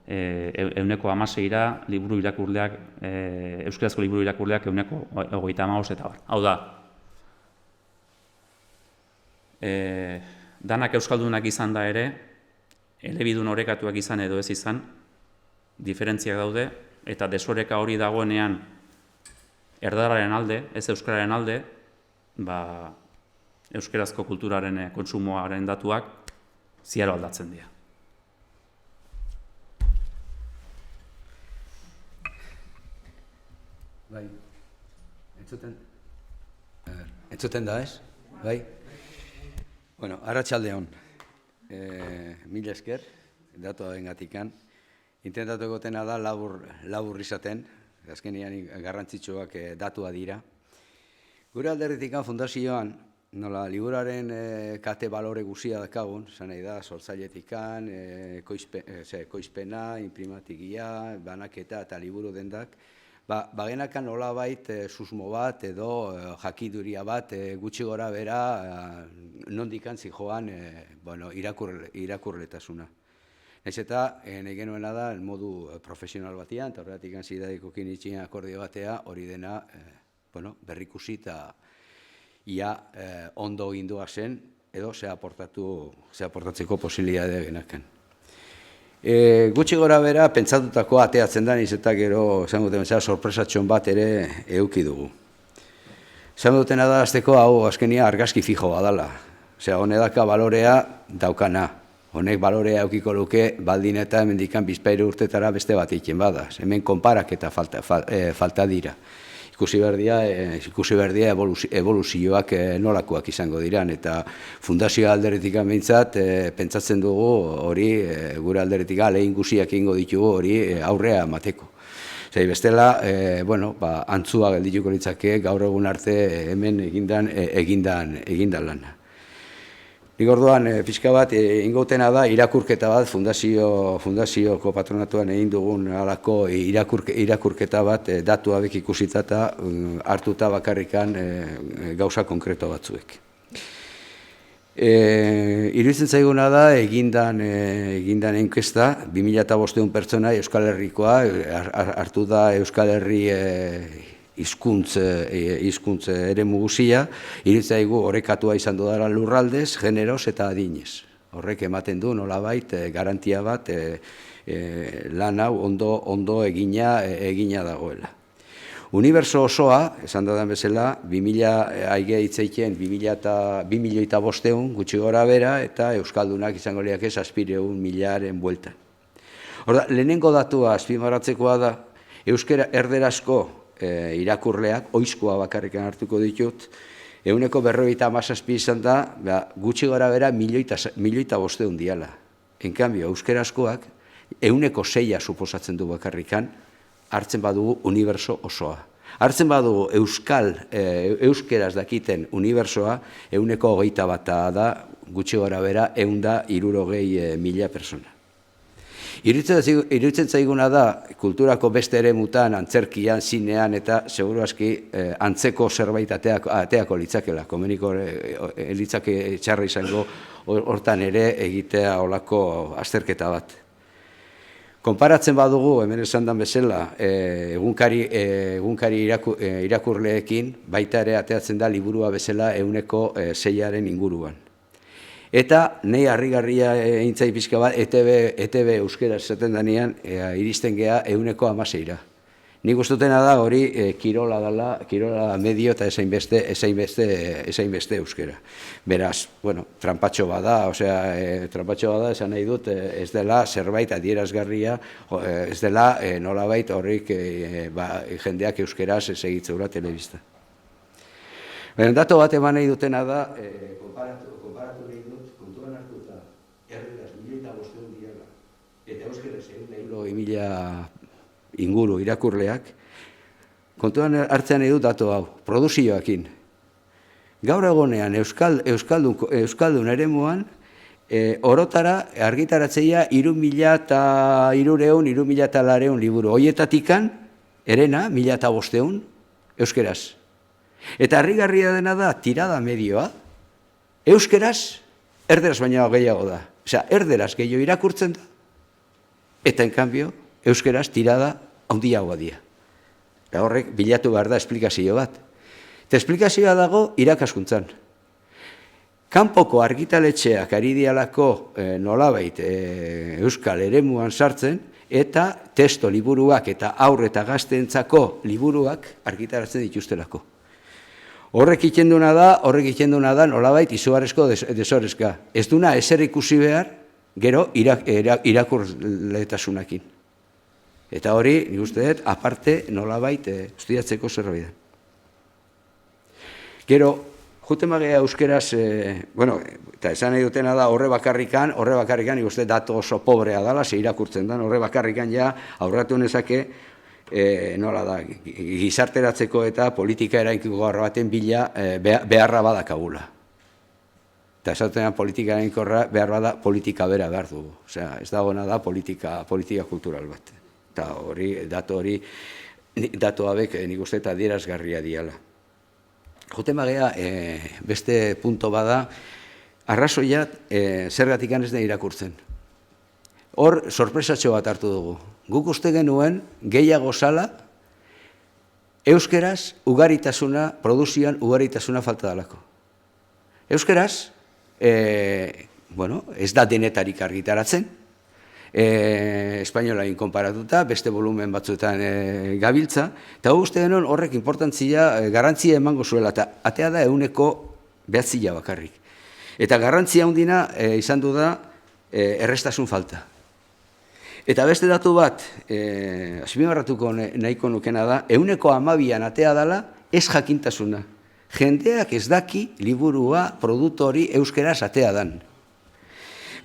16ra, liburu irakurleak, euskerazko liburu irakurleak 35 eta bar. Hau da, danak euskaldunak izan da ere, elebidun orekatuak izan edo ez izan, diferentziak daude, eta desoreka hori dagoenean erdararen alde, ez euskararen alde, euskerazko kulturaren kontsumoaren datuak ziaro aldatzen dira. Bai, entzuten da ez? Bai? Bueno, arratsalde on. Mila esker, datuaren gatikan. Intentatuko tena da labur izaten, azkenean garrantzitsuak datua dira. Gure alderritikan fundazioan, nola, liburaren kate balore guzia dakagun, zan nahi da, sortzailetikan, koizpena, imprimatigia, banaketa eta liburu dendak, bagenakan nolabait susmo bat edo jakiduria bat gutxi gora bera nondikan zijoan irakurletasuna. Ez eta nahi genuena da modu profesional batean, eta horretik zidaikokin itxien akordio batea hori dena berrikusi eta ia ondo gindua zen edo ze aportatzeko posibilitatea genaken. Gutxi gora bera, pentsatutako ateatzen da, eta gero, sorpresatxon bat ere eduki dugu. Zan dutena da, azteko hau azkenia argazki fijo badala. Osea, honedaka balorea daukana. Honek balorea eukiko luke, baldin eta hemendikan bizpahiru urtetara beste bat egiten bada. Hemen konparak eta falta dira. ikusi behar dira evoluzioak nolakoak izango diran, eta fundazioa alderetik behintzat pentsatzen dugu hori gure alderetik lehen guziak ingo ditugu hori aurrea emateko. Bestela, antzua geldituko litzake gaur egun arte hemen egindan lana. Nik orduan, pixka bat, ingotena da, irakurketa bat, fundazioko patronatuan egin dugun alako irakurketa bat, datu hauek ikusita eta hartuta bakarrikan gauza konkreto batzuek. Iruditzen zaiguna da, egindan enkesta, 2005 pertsona Euskal Herrikoa, hartu da Euskal Herri hizkuntz eremu guzia, iruditzen zaigu orekatua izan dudala lurraldez, generoz eta adinez. Horrek ematen du nolabait garantia bat lan hau ondo egina dagoela. Uniberso osoa, esan dadan bezala, 2.500.000 gutxi gora bera, eta Euskaldunak izango liake 700.000 bueltan. Horda, lehenengo datua azpimarratzekoa da, euskera erderazko irakurleak, oizkoa bakarrikan hartuko ditut, 157 izan da, gutxi gora bera 1.500.000 diala. En cambio, euskarazkoak 106 suposatzen du bakarrikan, hartzen badugu uniberso osoa. Hartzen badugu euskeraz dakiten unibersoa, 121 da, gutxi gora bera, 160.000 persona. Iruditzen zaiguna da, kulturako beste eremutan, antzerkian, zinean, eta seguru aski antzeko zerbait ateako litzakela. Komeniko litzake txarra izango hortan ere egitea olako azterketa bat. Konparatzen badugu, hemen esan dan bezala, egunkari irakurleekin, baita ere ateatzen da liburua bezala 106 inguruan. Eta nahi harrigarria eintzai pixka bat, ETB euskera esaten danean, iristen gea 116. Nik ustutena da hori kirola medio eta esain beste euskera. Beraz, trampatxo bada, esan nahi dut, ez dela zerbait adierazgarria, ez dela nolabait horrik jendeak euskeraz egitzeura telebista. Dato bat eman nahi dutena da, konparatu nahi dut, kontuan hartuta, erderaz 1.500 diala, eta euskeraz 100.000 inguru irakurleak, kontuan hartzen nahi dut dato hau, produzioakin. Gaur egonean Euskaldun eremuan, orotara argitaratzeia 3.300 liburu. Hoietatikan, erena, 1.500 euskeraz. Eta harrigarria dena da, tirada medioa, euskeraz, erderaz baino gehiago da. Osea, erderaz gehiago irakurtzen da, eta en cambio, euskeraz tirada handiagoa dira. Eta horrek bilatu behar da esplikazio bat. Eta esplikazioa dago irakaskuntzan. Kanpoko argitaletxeak ari dialako nolabait euskal eremuan sartzen, eta testo liburuak eta aurre eta gazteentzako liburuak argitaratzen dituztelako. Horrek ikenduna da nolabait izugarrizko desorezka. Ez duna ezer ikusi behar, gero irakurletasunakin. Eta hori, nik uste dut, aparte nolabait estudiatzeko zerbait. Gero, juten magea euskeraz, eta esan nahi dutena da horre bakarrikan, nik uste datu oso pobrea dala, ze irakurtzen da, horre bakarrikan ja aurratu nezake, nola da, gizarteratzeko eta politika eraikiko garra baten bila beharra badakagula. Eta esatean politika eraikorra behar bada politika bera behar dugu. Osea, ez dagoena da politika kultural bat. Eta datu hauek nik uste eta adierazgarria diala. Joten bagea, beste punto bada, arrazoia zergatik ez da irakurtzen. Hor, sorpresatxo bat hartu dugu. Guk uste genuen gehiago zala, euskeraz ugaritasuna, produzioan ugaritasuna falta dalako. Euskeraz, ez da denetarik argitaratzen, espainolain konparatuta, beste volumen batzuetan gabiltza, eta uste genuen horrek importantzia, garantzia emango zuela, eta atea da 109 bakarrik. Eta garrantzia handina izan du da errestasun falta. Eta beste datu bat, azpimarratuko nahiko nukena da, 12% atea dela ez jakintasuna. Jendeak ez daki liburua, produktu hori euskeraz atea dan.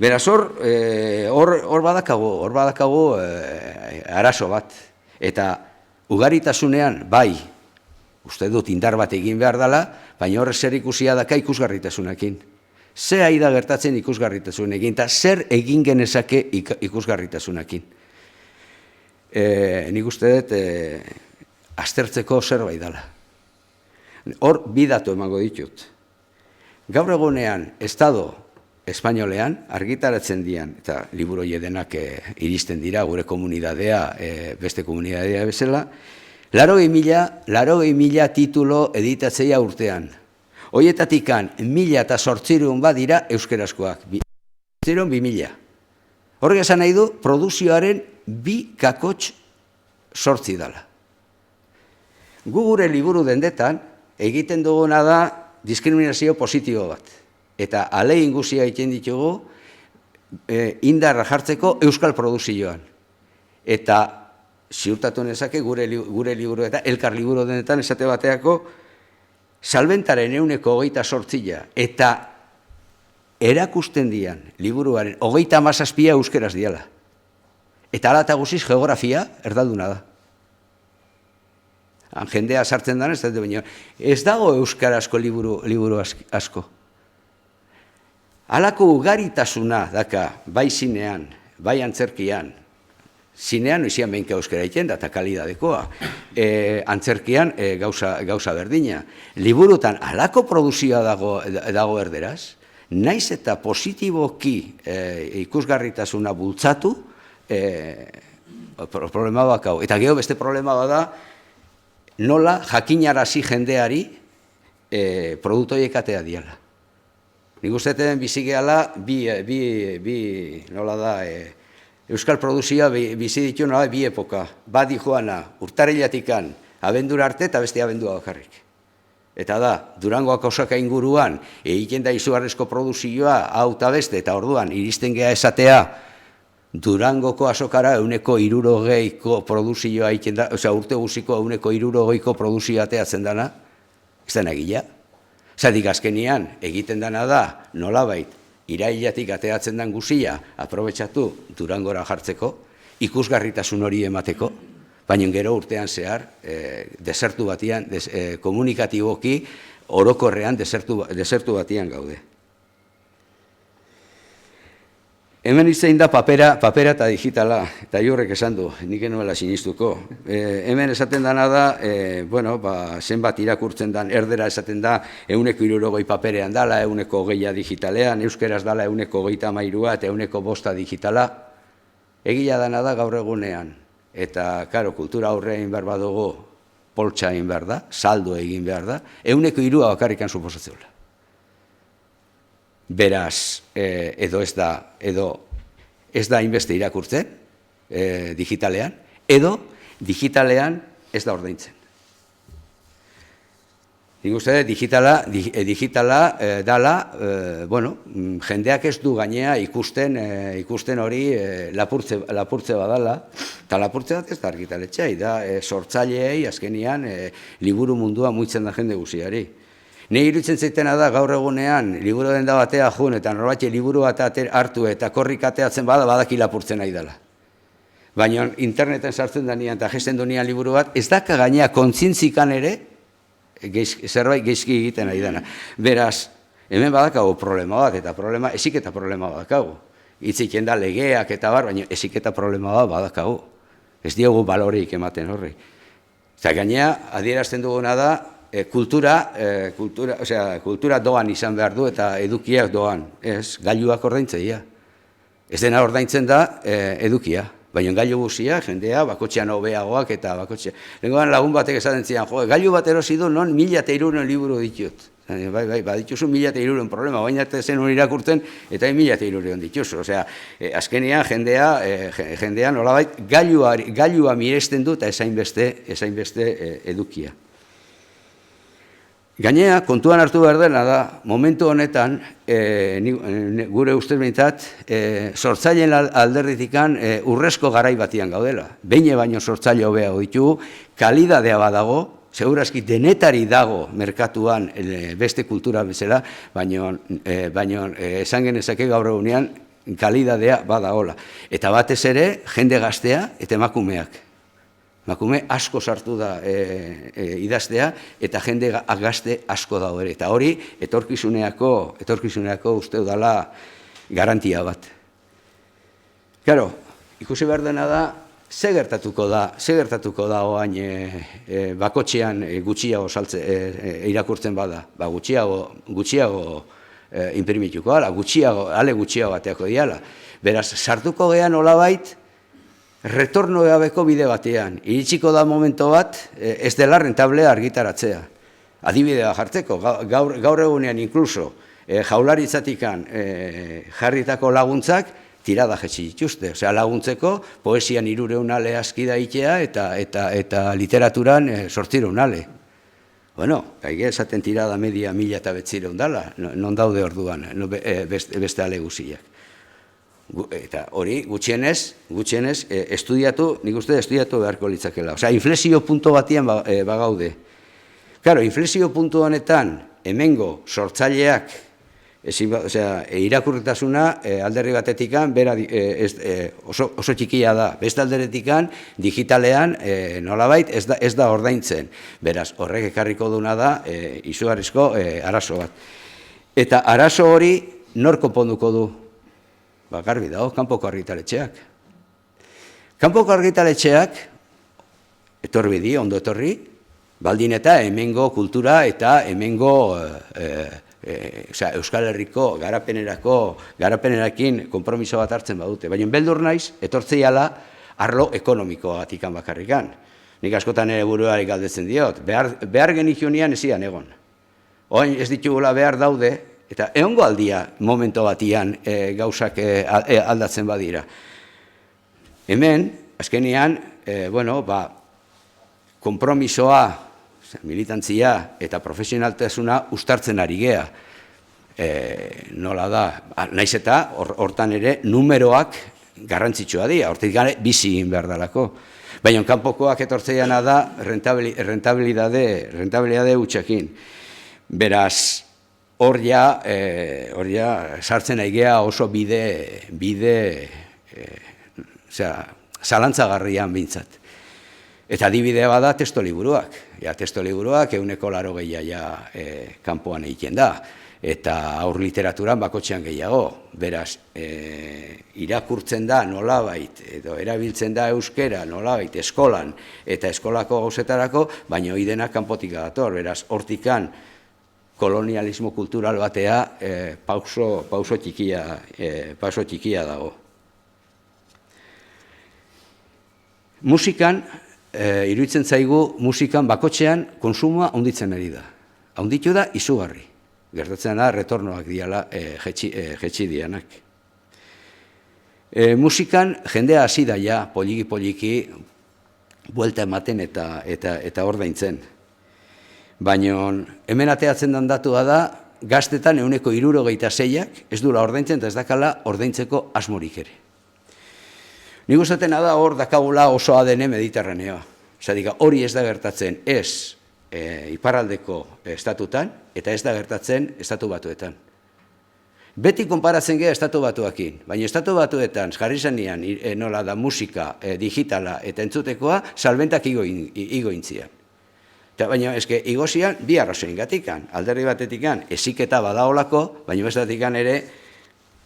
Beraz, hor badakago arazo bat. Eta ugaritasunean, bai, uste dut indar bat egin behar dela, baina horrek zer ikusia daka ikusgarritasunakin. Ze ari da gertatzen ikusgarritasunekin, eta zer egin genezake ikusgarritasunakin. Nik uste dut aztertzeko zerbait dela. Hor, bi datu emango ditut. Gaur egunean, Estado espainolean, argitaratzen dian, eta liburu denak iristen dira, gure komunidadea, beste komunidadea bezala, 80.000 titulo editatzea urtean. Hoietatikan, 1.800 bat dira euskerazkoak. 2.000. Horrek esan nahi du, produzioaren 2,8 dela. Gu gure liburu dendetan, egiten duguna da diskriminazio positibo bat. Eta alegin guzia egiten ditugu indarra jartzeko euskal produzioan. Eta ziurtatu nezake gure liburu eta elkar liburu denetan esate bateako salbentaren 28% eta erakusten dian liburuaren 37% euskeraz diala. Eta ala eta guziz geografia erdalduna da. Jendea sartzen da, ez dago euskarazko liburu asko. Halako ugaritasuna daka, bai zinean, bai antzerkian, zinean noizian behinka euskara egiten da, eta kalidadekoa, antzerkian gauza berdina. Liburutan halako produzioa dago erderaz, naiz eta positiboki ikusgarritasuna bultzatu, problema bakau. Eta gero beste problema bada, nola jakinarazi jendeari produktoiek atea diala. Nik usteeten bizigeala nola da, euskal produzioa bizi ditu nola bi epoka. Badi joana urtarrilatikan abendura arte eta beste abendua bakarrik. Eta da, Durangoak osaka inguruan egiten da izugarrizko produzioa hau eta beste, eta orduan iristen gea esatea Durangoko azokara 160ko produzioa egiten da, urte guziko 160ko produzioa ateatzen dana, ez da nagila. Zatik azkenian egiten dana da, nolabait, irailatik ateatzen den guzia aprobetxatu Durangora jartzeko, ikusgarritasun hori emateko, baina gero urtean zehar, desertu batian, komunikatiboki, orokorrean desertu batian gaude. Hemen izan da papera eta digitala, eta horrek esan du, nik enuela sinistuko. Hemen esaten dana da, zenbat irakurtzen den, erdera esaten da, 160 paperean dala, 120 digitalean, euskeraz dala 123 eta 105 digitala. Egia dana da gaur egunean, eta, karo, kultura aurrein behar badugu, poltsa egin behar da, saldo egin behar da, 103 bakarrikan suposatzeula. Beraz, edo ez da inbeste irakurtzen digitalean, edo digitalean ez da ordaintzen. Nik uste digitala dala, jendeak ez du gainea ikusten hori lapurtze badala, eta lapurtze bat ez da argitaletxea, da sortzaileei azkenian liburu mundua muitzen da jende guziari. Nei iruditzen zaitena da gaur egunean liburu denda batea jun eta norbait liburu bat hartu eta korrik ateatzen badaki lapurtzen nahi dela. Baina interneten sartzen denean eta gesten dunean liburu bat, ez daka gainea kontzientzikan ere zerbait geizki egiten nahi dena. Beraz, hemen badakago problema bat, eta eziketa problema badakago. Hitziken da legeak eta baina eziketa problema bat badakago. Ez diogu baloreik ematen horri. Eta gainea, adierazten duguna da, kultura doan izan behar du eta edukiak doan, ez, gailuak ordaintzeia. Ez dena ordaintzen da edukia, baina gailu guzia, jendea, bakotxean hobeagoak eta bakotxean. Lengoan lagun batek esaten zian, gailu bat erosi du, non 1.300 liburu ditut. Badituzu 1.300 problema, baina zen hori irakurtzen, eta 1.300 dituzu. Osea, azkenean jendea nolabait gailua miresten du eta ezainbeste edukia. Gainera, kontuan hartu behar dena da, momentu honetan, gure ustez behintzat, sortzaileen alderditikan urrezko garai batian gaudela. Behin baino sortzaile hobea ditugu, kalidadea badago, segurazki denetari dago merkatuan beste kultura bezala, baino esan genezake gaur egunean kalidadea badagola. Eta batez ere, jende gaztea eta emakumeak. Emakume asko sartu da idaztea eta jende gazte asko dago ere. Eta hori, etorkizuneako uste dela garantia bat. Claro, ikusi behar dena da, ze gertatuko da oain bakotxean gutxiago irakurtzen bada, gutxiago imprimituko ala, ale gutxiago bateako diala. Beraz, sartuko gehan olabait, retorno gabeko bide batean. Iritsiko da momento bat, ez dela rentablea argitaratzea. Adibidea jartzeko, gaur egunean inkluso, jaularitzatikan jarritako laguntzak, tirada jetxi dituzte. Osea, laguntzeko, poesian 300 ale aski daitea eta literaturan 800 ale. Bueno, gaige esaten tirada media 1900 dala, non daude orduan, beste ale guziak. Eta hori, gutxienez, nik uste estudiatu beharko litzakela. Osea, inflexio punto batian bagaude. Claro, inflexio puntu honetan, hemengo sortzaileak, irakurritasuna alderri batetikan oso txikia da. Beste alderretikan, digitalean, nolabait, ez da ordaintzen. Beraz, horrek ekarriko duna da, izugarrizko arazo bat. Eta arazo hori, nor konponduko du? Garbi dago, kanpoko argitaletxeak. Kanpoko argitaletxeak, etorbidi, ondo etorri, baldin eta hemengo kultura eta hemengo Euskal Herriko garapenerakin konpromiso bat hartzen badute. Baina beldur naiz, etortzeiala arlo ekonomikoagatik bakarrikan. Nik askotan ere buruari galdetzen diot, behar genitxunian ezian egon. Oin ez ditugula behar daude, eta egongo aldia momento batian gauzak aldatzen badira. Hemen, azkenean, konpromisoa, militantzia eta profesionaltasuna ustartzen ari gea. Nola da, naiz eta hortan ere numeroak garrantzitsua dira, hortik gane bizi egin behar dalako. Baina kanpokoak etortzeiana da rentabilidade utxekin. Beraz, hor ja, sartzen aigea oso bide, zalantzagarrian bintzat. Eta adibidea bada testoliburuak. Testoliburuak 180 kanpoan egiten da. Eta aur literaturan bakotxean gehiago. Beraz, irakurtzen da nolabait, edo erabiltzen da euskera nolabait eskolan eta eskolako gauzetarako, baina hori denak kanpotik dator. Beraz, hortikan, kolonialismo kultural batea pauso txikia dago. Musikan, iruditzen zaigu, musikan bakotxean konsumoa handitzen ari da. Handitu da izugarri. Gertatzen da, retornoak diala jetxi dianak. Musikan jendea hasi da ja, poliki, buelta ematen eta ordaintzen. Baina hemen ateatzen den datua da, gaztetan 76ak ez duela ordaintzen eta ez dakala ordaintzeko asmorik ere. Nik ustatena da hor dakagula oso ADN mediterraneoa. Hori ez da gertatzen ez iparraldeko estatutan eta ez da gertatzen estatu batuetan. Beti konparatzen gea estatu batuakin, baina estatu batuetan jarri zanean nola da musika digitala eta entzutekoa salbentak igointzian. Baina igozian bi arrazoin gatikan, alderri batetikan eziketa badaolako, baina bestatikan ere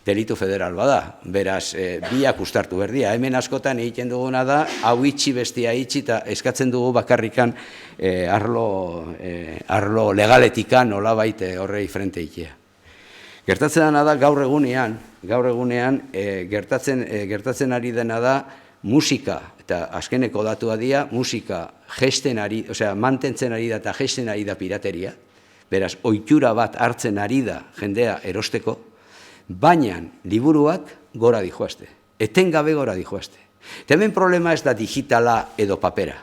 delitu federal bada. Beraz, biak ustartu berdia. Hemen askotan egiten duguna da, hau itxi bestia itxi eta eskatzen dugu bakarrikan arlo legaletikan nolabait horrei frente itea. Gertatzen dena da gaur egunean gertatzen ari dena da musika, eta azkeneko datua dira, musika mantentzen ari da eta gesten ari da pirateria, beraz, ohitura bat hartzen ari da jendea erosteko, baina liburuak gora dijoazte, etengabe gora dijoazte. Hemen problema ez da digitala edo papera.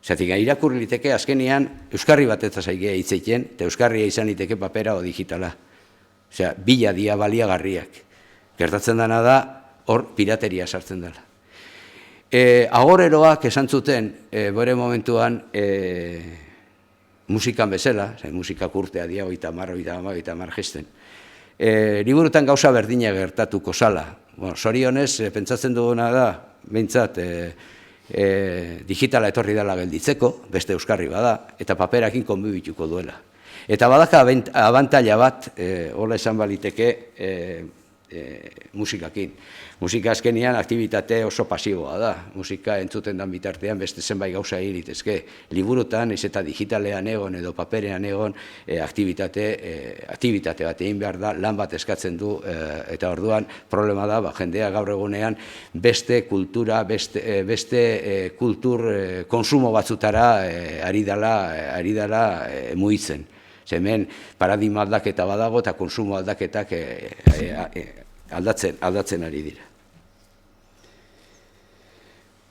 Zatik, irakurri liteke azkenean euskarri bat ez zaigea hitzeiten, eta euskarria izan liteke papera o digitala. Osea, bila dia baliagarriak. Gertatzen dena da, hor pirateria sartzen dela. Agoreroak esan zuten, bere momentuan, musikan bezala, musikak urtea dia, 30 gesten. Liburutan gauza berdina gertatuko zala. Zorionez, pentsatzen duguna da, behintzat, digitala etorri dela gelditzeko, beste euskarri bada, eta paperakin konbibituko duela. Eta badaka abantaila bat, hola esan baliteke, musikakin. Musika azkenian aktivitate oso pasiboa da. Musika entzuten dan bitartean beste zenbait gauza egitezke. Liburutan, ez eta digitalean egon edo paperean egon, aktivitate bat egin behar da, lan bat eskatzen du, eta orduan problema da, jendea gaur egunean beste kultura, beste kultur konsumo batzutara ari dela mugitzen. Hemen paradigma aldaketa badago eta konsumo aldaketak aldatzen ari dira.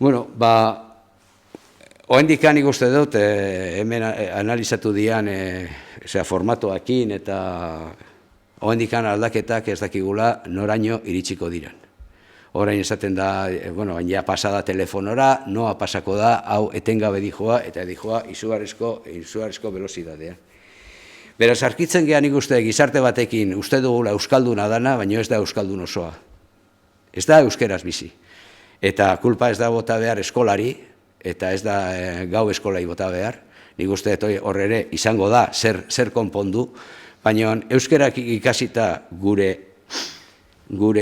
Bueno, oraindik nik uste dut, hemen analizatu dian formatoakin eta oraindik aldaketak ez dakigula noraino iritsiko diran. Orain esaten da, ja pasada telefonora, noa pasako da, hau etengabe dijoa eta dijoa izugarrizko velozidadean. Beraz, arkitzen gehan ikuste gizarte batekin uste dugula euskalduna dana, baina ez da euskaldun osoa. Ez da euskeraz bizi. Eta kulpa ez da bota behar eskolari, eta ez da gau eskolai bota behar. Nik uste horre izango da zer konpondu, baina euskerak ikasita gure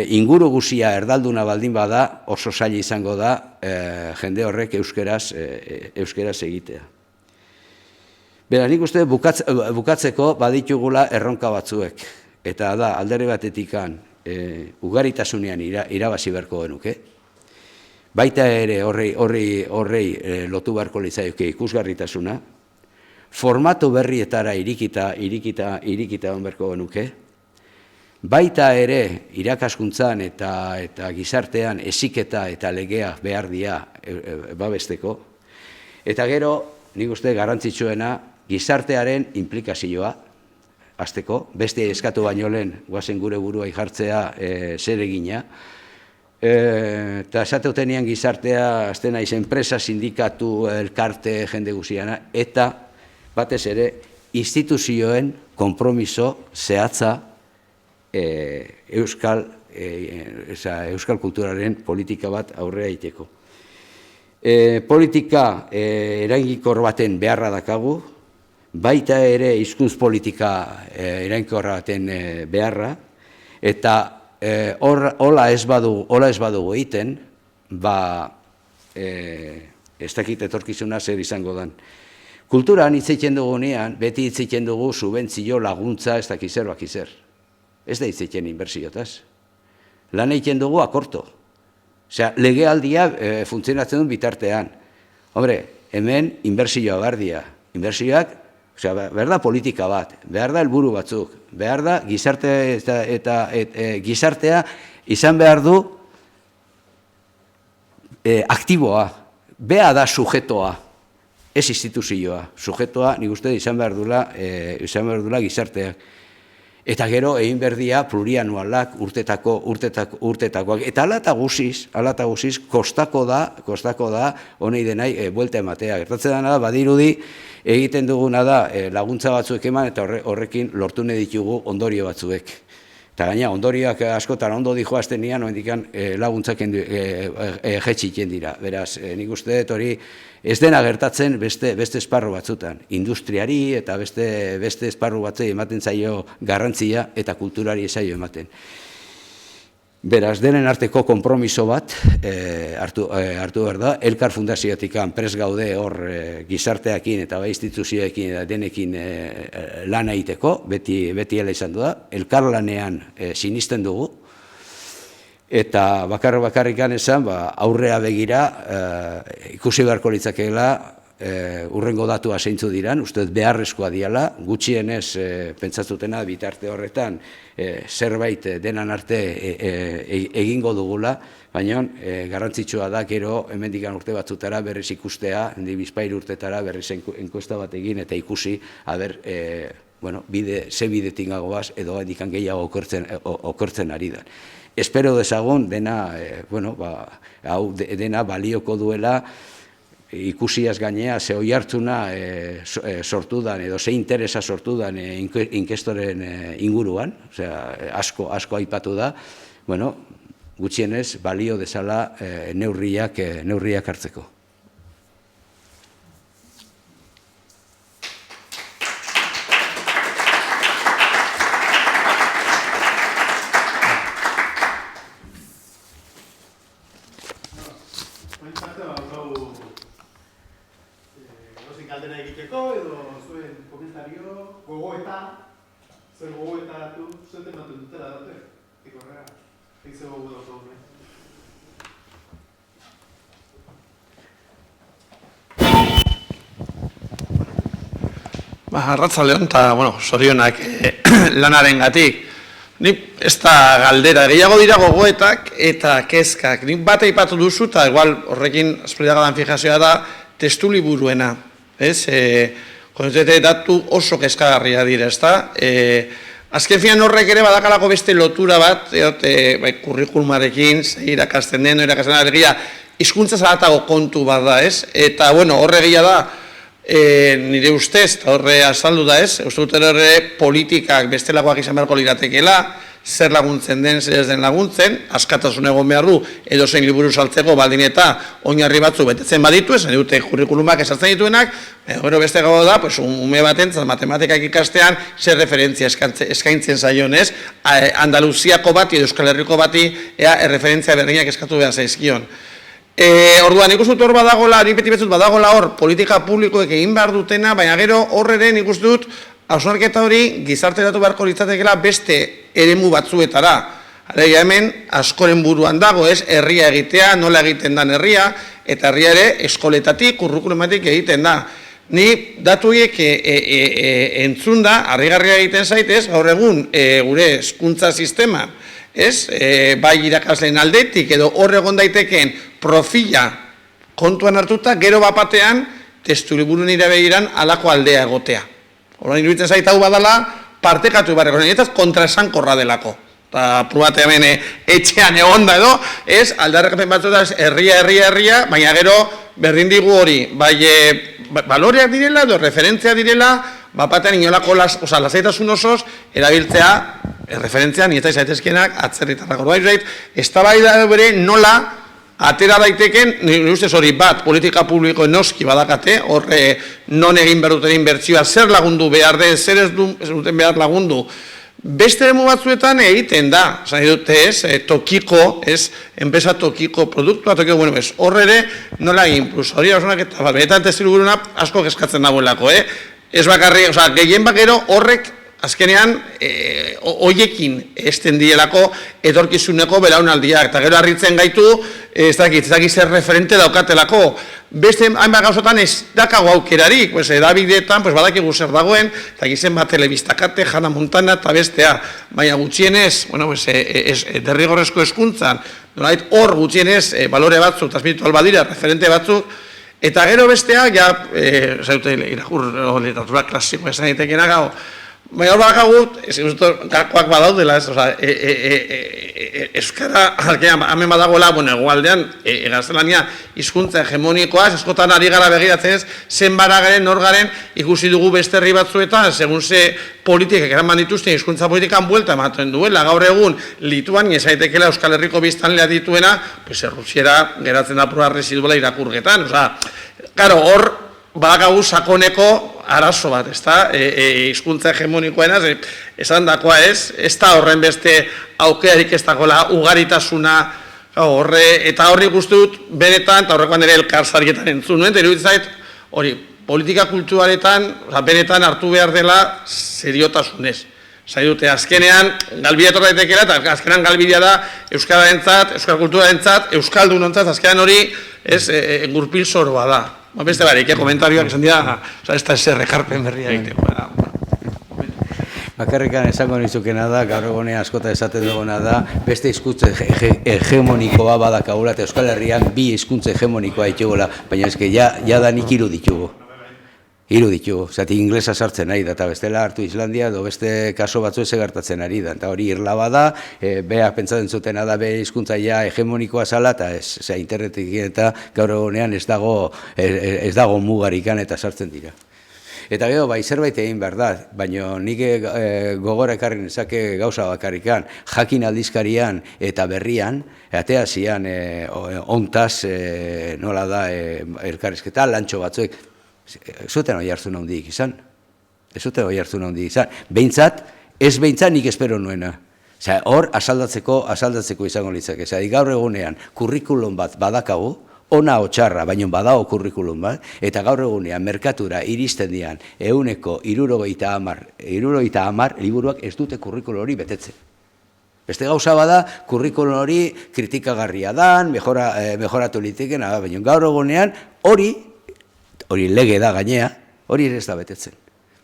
inguru guzia erdalduna baldin bada, oso zaila izango da jende horrek euskeraz egitea. Beraz, nik uste bukatzeko baditugula erronka batzuek. Eta da, alderri batetikan ugaritasunean irabazi beharko genuke. Baita ere horrei lotu beharko litzaioke ikusgarritasuna. Formato berrietara irikita on beharko genuke. Baita ere irakaskuntzan eta gizartean heziketa eta legea behar dia babesteko. Eta gero, nik uste garrantzitsuena, gizartearen implikazioa, azteko, beste eskatu baino lehen, guazen gure buruai jartzea zer egina, eta esateutenian gizartea, azten naiz, enpresa, sindikatu, elkarte, jende guziana, eta batez ere, instituzioen konpromiso zehatza euskal kulturaren politika bat aurrea egiteko. Politika eragikor baten beharra dakagu, baita ere hizkuntz politika eragikor baten beharra, eta hola ez badugu egiten, ez dakit etorkizuna zer izango dan. Kulturan hitz egiten dugunean, beti hitz egiten dugu subentzio laguntza ez dakizer bakizer. Ez da hitz egiten inbertsiotaz. Lan egiten dugu akorto. Osea, legealdia funtzionatzen duen bitartean. Hombre, hemen inbertsioa behar dira. Inbertsioak, behar da politika bat, behar da helburu batzuk, behar da gizartea izan behar du aktiboa, beha da sujetoa, ez instituzioa. Sujetoa nik uste izan behar dula gizarteak. Eta gero egin berdia plurianualak urtetakoak. Eta ala eta guziz, kostako da, honei denai, buelta ematea. Gertatzen dena da, badirudi, egiten duguna da laguntza batzuek eman, eta horrekin lortu nahi ditugu ondorio batzuek. Eta gaina, ondorioak askotan ondo dijoazten nian, laguntzak jetxiken dira. Beraz, nik uste dut hori, ez dena gertatzen beste esparru batzutan. Industriari eta beste esparru batzei ematen zaio garrantzia eta kulturari zaio ematen. Beraz, denen arteko konpromiso bat hartu behar da. Elkar Fundaziotik prest gaude hor gizarteakin eta instituzioekin eta denekin lan egiteko, beti hela izan du da. Elkar lanean sinisten dugu. Eta bakarrikan esan, aurrea begira, ikusi beharko litzakeela, urrengo datua zeintzu diran, uste beharrezkoa diala, gutxienez pentsatzutena bitarte horretan zerbait denan arte egingo dugula, baina garrantzitsua da gero hemendikan urte batzutara berriz ikustea, Bizpahiru urtetara berriz enkuesta bat egin eta ikusi, ze bidetik gagoaz edo handikan gehiago okertzen ari da. Espero dezagun dena balioko duela, ikusiaz gainea ze oihartzuna sortu dan edo ze interesa sortu dan inkestoren inguruan, asko aipatu da, gutxienez balio dezala neurriak hartzeko. Galdera egiteko edo zuen komentario, zer gogoetatu, zuen tematu dutela dute, ikorrera, egitze gogo dauko. Arratsaldeon eta, zorionak lanaren gatik. Nik ez da galdera, gehiago dira gogoetak eta kezkak. Nik bat aipatu duzu eta igual horrekin azpilagadan fijazioa da testu liburuena. Datu oso kezkagarria dira, ez da? Azken finan horrek ere badakalako beste lotura bat, kurrikulumarekin, irakasten den, irakasten alegia, hizkuntza zaratago kontu bat da, ez? Eta, horregia da, nire ustez, eta horre azaldu da, ez? Uste dut horre politikak bestelakoak izan beharko liratekeela, zer laguntzen den, zer ez den laguntzen, askatasun egon behar du, edo zein liburu saltzeko baldin eta oinarri batzu betetzen baditu, esan dute kurrikulumak esartzen dituenak, gero beste gau da, ume batentzat matematikak ikastean, zer referentzia eskaintzen zaion, ez? Andaluziako bati edo Euskal Herriko bati, referentzia berdinak eskatu behar zaizkion. Orduan, nik uste dut hor badagola, nik beti betzut badagola hor, politika publikoek egin behar dutena, baina gero horre nik uste dut, hausnarketa hori gizarteratu beharko litzatekeela beste eremu batzuetara. Alegia hemen, askoren buruan dago, ez, herria egitea, nola egiten den herria, eta herria ere eskoletatik, kurrikulumatik egiten da. Ni datuiek entzun da, harrigarria egiten zaitez, gaur egun gure hezkuntza sistema, ez, bai irakasleen aldetik, edo hor egon daiteken profila kontuan hartuta, gero bapatean, testu liburuen irabegiran alako aldea egotea. Horren iruditzen zait hau badala, partekatu barreko, niretzat kontraesankorra delako. Eta probate hemen etxean egon da edo, ez, aldarrekapen batzuetaz herria, baina gero berdin digu hori, bai baloreak direla edo referentzia direla, bapatean inolako lasaitasun osoz, erabiltzea, referentzia, niretzat zaitezkienak, atzerritarrak. Horren zait, ez da bai da bere nola, atera daiteken, nire ustez hori bat, politika publiko noski badakate, horre non egin behar duten inbertsioa, zer lagundu behar den, zer ez duten behar lagundu. Beste demu batzuetan egiten da, zan dute ez, tokiko, ez, enpresa tokiko produktua, tokiko, horre ere nola egin, plus hori hausunak eta benetan testiliguruna asko kezkatzen dagoelako, ez bakarri, gehien bakero horrek, azkenean, hoiekin esten dielako etorkizuneko belaunaldiak, eta gero harritzen gaitu, ez dakit zer referente daukatelako. Beste hainbat gauzotan ez dakago aukerarik, edabideetan badakigu zer dagoen, eta gizen bat telebistakate, Hannah Montana eta bestea, baina gutxienez, derrigorrezko hezkuntzan, hor gutxienez balore batzuk, transmitual badira, referente batzuk, eta gero bestea, zaute irakur literatura klasikoa esan egitekeena gau, baina hor bakagut, gakoak badaudela, euskara, hemen badagoela, egualdean, gaztelania hizkuntza hegemonikoa, eskotan ari gara begiratzen ez, zen baragaren, norgaren, ikusi dugu beste herri batzuetan, segun ze politikak eraman dituzten hizkuntza politikan buelta ematen duela, gaur egun, Lituania ezaitekela Euskal Herriko biztanlea dituena, Errusiera geratzen da proba residuela irakurgetan, hor, badakagu sakoneko arazo bat, ez da, hizkuntza hegemonikoena, esan dakoa ez da horren beste aukerarik ez dagoela ugaritasuna horre, eta horri guzti dut benetan, eta horrekoan ere elkarzarietan entzun nuen, eta iruditzen zait, hori, politika kulturaletan, benetan hartu behar dela seriotasunez. Zai dute, azkenean, galbidea etorra daitekela, eta azkenean galbidea da euskararentzat, euskal kulturarentzat, euskaldunontzat, azkenean hori, gurpil zoroa da. beste barik, komentarioak esan dira, ez da ezer ekarpen berria egiteko. Bakarrikan esango nizukena da, gaur egonean askota esaten duguna da, beste hizkuntza hegemonikoa badakagula, eta Euskal Herrian bi hizkuntza hegemonikoa ditugula, baina eske da nik hiru ditugu. Hiru ditugu, zati inglesa sartzen ari da, eta bestela hartu Islandia, edo beste kaso batzu ez gertatzen ari da, eta hori irlaba da, beak pentsatzen zutena da, be hizkuntza hegemonikoa zala, eta internetik eta gaur egonean ez dago mugarikan eta sartzen dira. Eta gero, bai, zerbait egin behar da, baina nik gogora ekarri nezake gauza bakarrikan, Jakin aldizkarian eta berrian, atea zian ontaz, nola da, elkarrizketa, lantxo batzuek, ez zuten hori hartu handik izan. Ez zuten hori hartu handik izan. Behintzat, ez behintzat nik espero nuena. Hor, asaldatzeko izango litzake. Gaur egunean, kurrikulum bat badakagu, ona otxarra, baina badago kurrikulum bat, eta gaur egunean merkatura iristen dian 170 liburuak ez dute kurrikulum hori betetzen. Beste gauza bada, kurrikulum hori kritikagarria dan, mejoratu liteken, baina gaur egunean hori lege da gainea, hori ez da betetzen.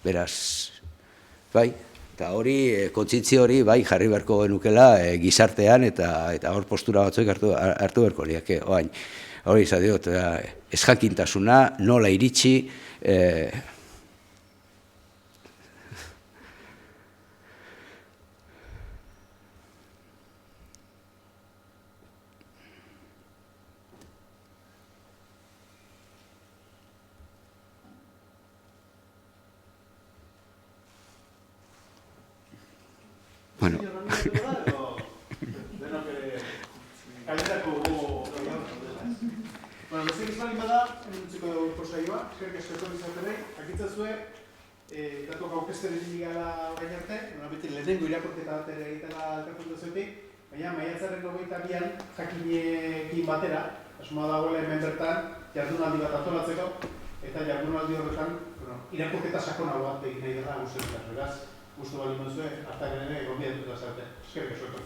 Beraz, bai, eta hori, kontzientzia hori, bai, jarri beharko genukela gizartean, eta hor postura batzuek hartu beharko liake, oain. Hori izan diot, ez jakintasuna, nola iritsi, bueno. Bueno, beste gizbalik bada, enuntziko dugu saioa, eskerrik asko izatenei, akitzazue, datuak aurkezten egin gara orain arte, beti lehenengo irakurketa bat ere egitela elkarfundazioetik, baina maiatzaren 22an Jakinekin batera, asmoa dagoela hemen bertan, jardunaldi bat antolatzeko, eta jardunaldi horretan irakurketa sakona bat egin nahi dela guztietan, beraz, gustu baldin duzue, hartaren ere gonbidatuta zaten. Eskerrik asko.